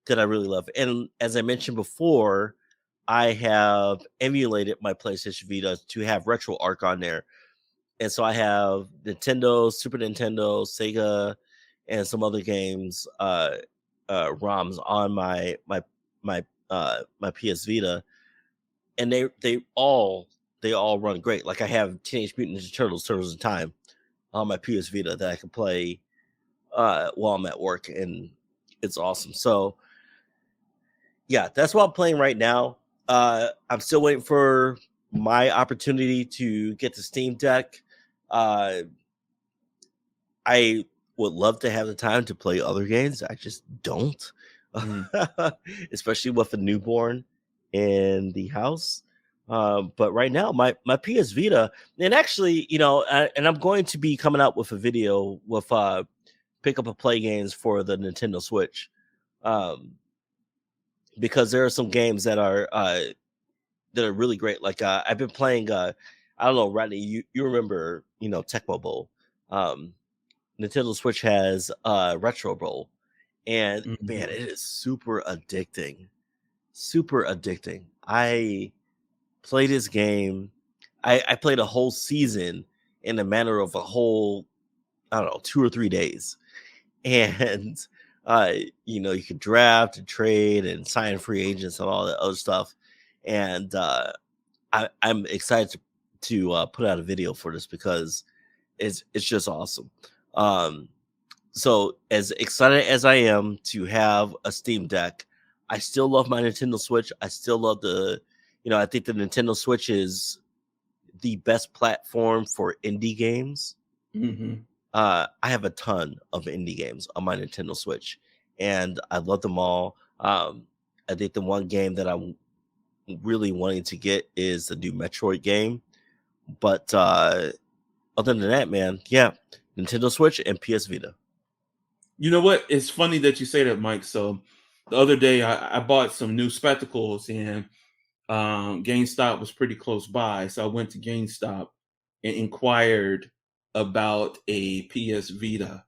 B: that I really love. And as I mentioned before, I have emulated my PlayStation Vita to have RetroArch on there. And so I have Nintendo, Super Nintendo, Sega, and some other games ROMs on my PS Vita, and they all run great. Like I have Teenage Mutant Ninja Turtles in Time on my PS Vita that I can play while I'm at work, and it's awesome. So yeah, that's what I'm playing right now. I'm still waiting for my opportunity to get the Steam Deck. I would love to have the time to play other games. I just don't, especially with a newborn in the house. But right now, my PS Vita, and actually, and I'm going to be coming out with a video with pick up a play games for the Nintendo Switch, because there are some games that are really great. Like I've been playing. I don't know, Rodney, you remember, Tecmo Bowl. Nintendo Switch has Retro Bowl, and man, it is super addicting. Super addicting. I play this game. I played a whole season in a matter of a whole, I don't know, 2 or 3 days. And you can draft and trade and sign free agents and all that other stuff. And I'm excited to put out a video for this because it's just awesome. So as excited as I am to have a Steam Deck, I still love my Nintendo Switch. I still love I think the Nintendo Switch is the best platform for indie games. I have a ton of indie games on my Nintendo Switch, and I love them all. I think the one game that I'm really wanting to get is the new Metroid game. But other than that, man, yeah, Nintendo Switch and PS Vita.
A: You know what? It's funny that you say that, Mike. So the other day I bought some new spectacles, and GameStop was pretty close by. So I went to GameStop and inquired about a PS Vita.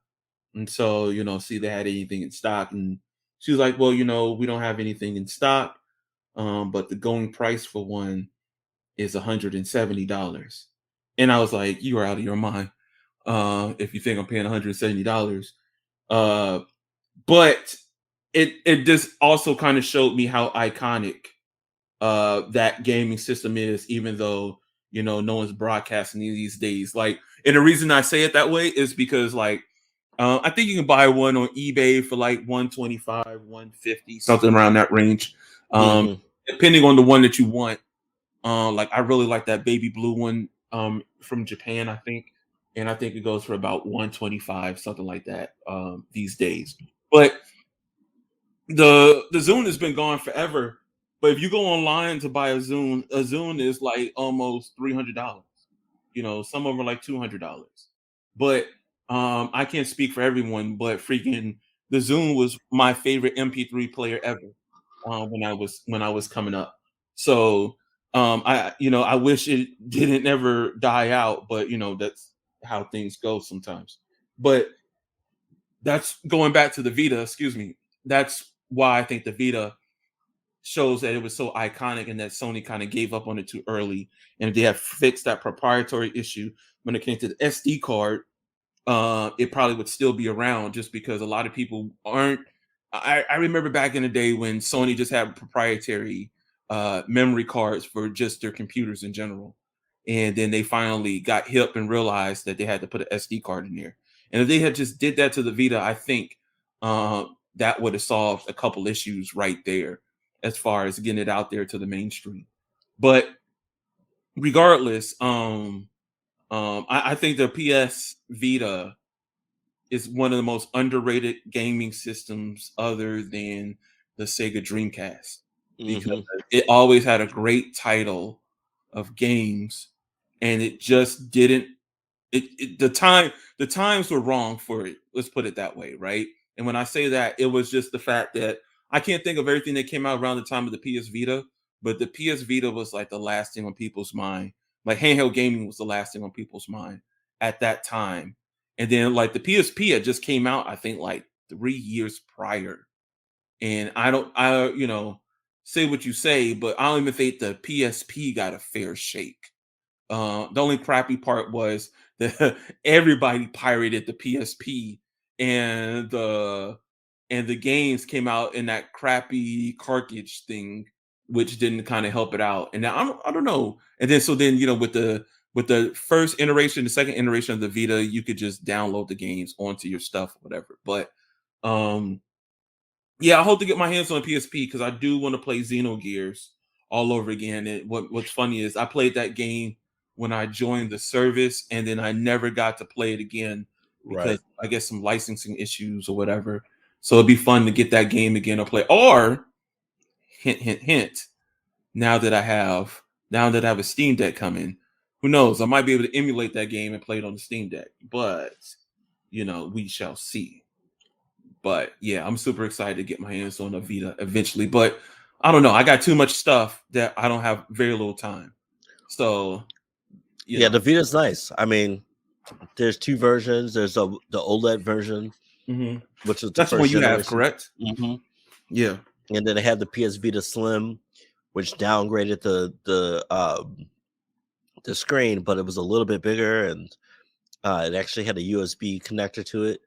A: And so, see they had anything in stock. And she was like, well, we don't have anything in stock. But the going price for one is $170. And I was like, you are out of your mind. If you think I'm paying $170. But it just also kind of showed me how iconic that gaming system is, even though no one's broadcasting these days. Like, and the reason I say it that way is because I think you can buy one on eBay for like 125, 150, something around that range. Depending on the one that you want. Like I really like that baby blue one from Japan, I think. And I think it goes for about 125, something like that, these days. But the Zune has been gone forever. But if you go online to buy a Zune is like almost $300. Some of them are like $200. But I can't speak for everyone, but freaking the Zune was my favorite MP3 player ever when I was coming up. So I wish it didn't ever die out, but that's how things go sometimes. But that's going back to the Vita, excuse me. That's why I think the Vita shows that it was so iconic and that Sony kind of gave up on it too early. And if they have fixed that proprietary issue when it came to the SD card, it probably would still be around, just because a lot of people aren't. I remember back in the day when Sony just had proprietary memory cards for just their computers in general. And then they finally got hip and realized that they had to put an SD card in there. And if they had just did that to the Vita, I think that would have solved a couple issues right there as far as getting it out there to the mainstream. But regardless, I think the PS Vita is one of the most underrated gaming systems other than the Sega Dreamcast, because it always had a great title of games, and it just didn't. The times were wrong for it. Let's put it that way, right? And when I say that, it was just the fact that I can't think of everything that came out around the time of the PS Vita, but the PS Vita was like the last thing on people's mind. Like handheld gaming was the last thing on people's mind at that time. And then like the PSP had just came out, I think like 3 years prior. And say what you say, but I don't even think the PSP got a fair shake. The only crappy part was that everybody pirated the PSP, and the games came out in that crappy cartridge thing, which didn't kind of help it out. And now I don't know. And then with the first iteration, the second iteration of the Vita, you could just download the games onto your stuff or whatever. But yeah, I hope to get my hands on a PSP because I do want to play Xenogears all over again. And what's funny is I played that game when I joined the service, and then I never got to play it again because I guess some licensing issues or whatever. So it'd be fun to get that game again or play. Or hint, hint, hint. Now that I have a Steam Deck coming, who knows? I might be able to emulate that game and play it on the Steam Deck. But we shall see. But yeah, I'm super excited to get my hands on a Vita eventually. But I don't know. I got too much stuff that I don't have very little time. So
B: yeah, the Vita's nice. I mean, there's two versions. There's the OLED version, which is
A: that's what you have, correct?
B: Yeah, and then they have the PS Vita Slim, which downgraded the screen, but it was a little bit bigger, and it actually had a USB connector to it.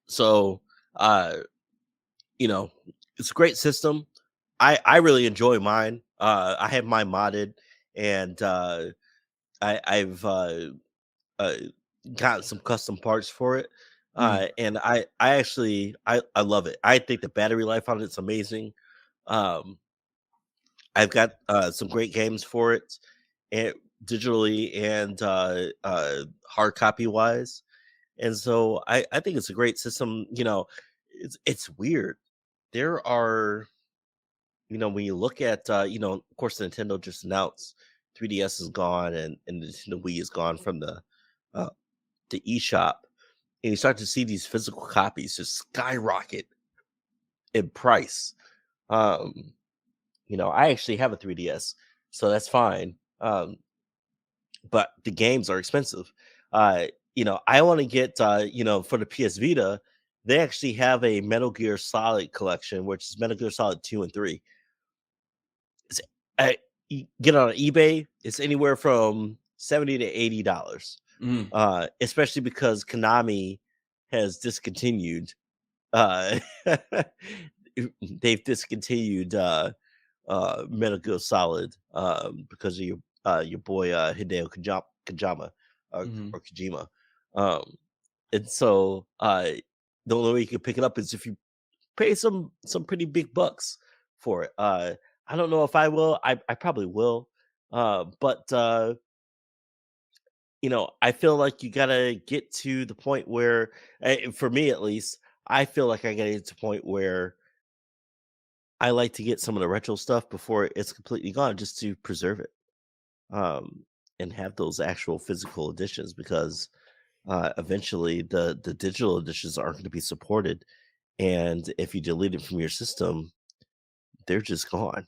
B: So it's a great system. I really enjoy mine. I have mine modded, and I've got some custom parts for it. And I actually love it. I think the battery life on it's amazing. I've got some great games for it, and digitally and hard copy wise. And so I think it's a great system. It's weird. There are, when you look at, of course, Nintendo just announced, 3DS is gone and the Wii is gone from the eShop, and you start to see these physical copies just skyrocket in price. I actually have a 3DS, so that's fine. But the games are expensive. I want to get, for the PS Vita, they actually have a Metal Gear Solid collection, which is Metal Gear Solid 2 and 3. You get it on eBay, it's anywhere from $70 to $80. Especially because Konami has discontinued. They've discontinued Metal Gear Solid because of your boy Hideo Kojima or Kojima. And so the only way you can pick it up is if you pay some pretty big bucks for it. I don't know if I will. I probably will. But I feel like you gotta get to the point where, for me at least, I feel like I gotta get to the point where I like to get some of the retro stuff before it's completely gone, just to preserve it, and have those actual physical editions, because eventually the digital editions aren't going to be supported, and if you delete it from your system, they're just gone.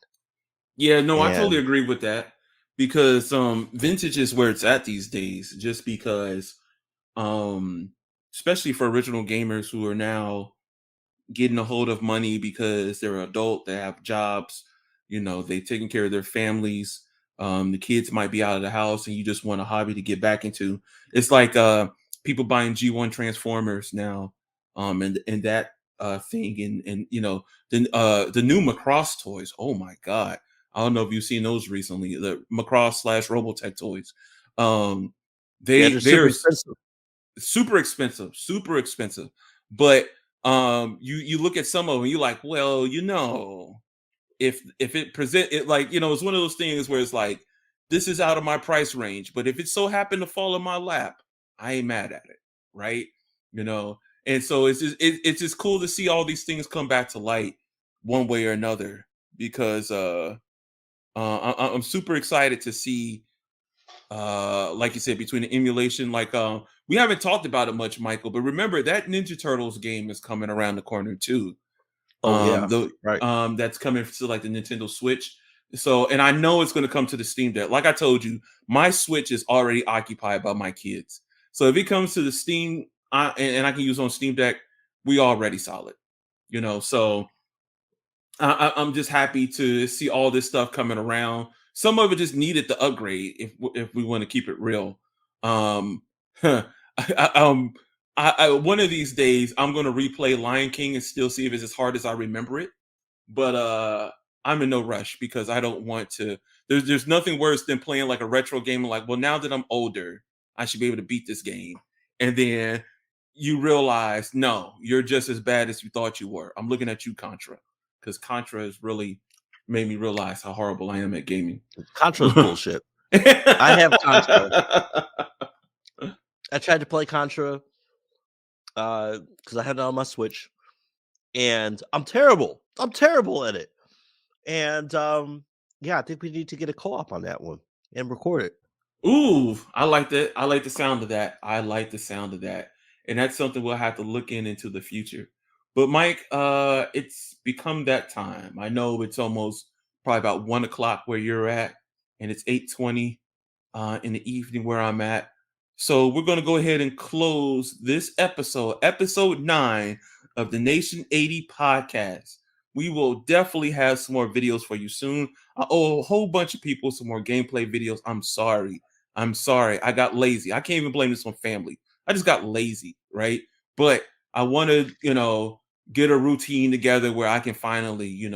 A: Yeah, no, I totally agree with that, because vintage is where it's at these days, just because especially for original gamers who are now getting a hold of money because they're adult, they have jobs, they taking care of their families. The kids might be out of the house and you just want a hobby to get back into. It's like people buying G1 Transformers now, and that thing, and the new Macross toys. Oh my god. I don't know if you've seen those recently. The Macross / Robotech toys. They're super expensive. But you look at some of them, you're like, well, if it present it, like, it's one of those things where it's like, this is out of my price range, but if it so happened to fall in my lap, I ain't mad at it, right? And so it's just cool to see all these things come back to light one way or another, because I'm super excited to see, like you said, between the emulation, like we haven't talked about it much, Michael, but remember that Ninja Turtles game is coming around the corner too.
B: Right.
A: That's coming to like the Nintendo Switch. So, and I know it's going to come to the Steam Deck. Like I told you, my Switch is already occupied by my kids. So if it comes to the Steam, and I can use on Steam Deck, we already solid. So I'm just happy to see all this stuff coming around. Some of it just needed the upgrade, if we want to keep it real. One of these days I'm going to replay Lion King and still see if it's as hard as I remember it. But I'm in no rush, because I don't want to. There's nothing worse than playing like a retro game and like, well, now that I'm older, I should be able to beat this game, and then you realize, no, you're just as bad as you thought you were. I'm looking at you, Contra, because Contra has really made me realize how horrible I am at gaming.
B: Contra's bullshit. I have Contra. I tried to play Contra because I had it on my Switch, and I'm terrible. I'm terrible at it. And I think we need to get a co-op on that one and record it.
A: Ooh, I like that. I like the sound of that. And that's something we'll have to look into the future. But Mike, it's become that time. I know it's almost probably about 1:00 where you're at, and it's 8:20 in the evening where I'm at. So we're going to go ahead and close this episode 9 of the Nation80 Podcast. We will definitely have some more videos for you soon. I owe a whole bunch of people some more gameplay videos. I'm sorry. I got lazy. I can't even blame this on family. I just got lazy, right? But I want to, get a routine together where I can finally,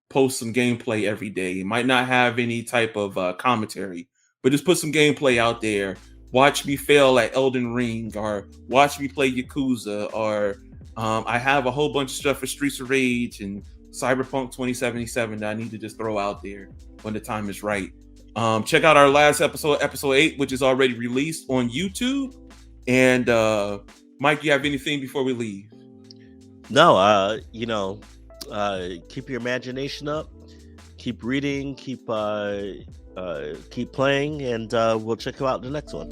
A: post some gameplay every day. It might not have any type of commentary, but just put some gameplay out there. Watch me fail at Elden Ring, or watch me play Yakuza, or I have a whole bunch of stuff for Streets of Rage and Cyberpunk 2077 that I need to just throw out there when the time is right. Check out our last episode 8, which is already released on YouTube. And Mike, you have anything before we leave?
B: No, keep your imagination up, keep reading, keep keep playing, and we'll check you out in the next one.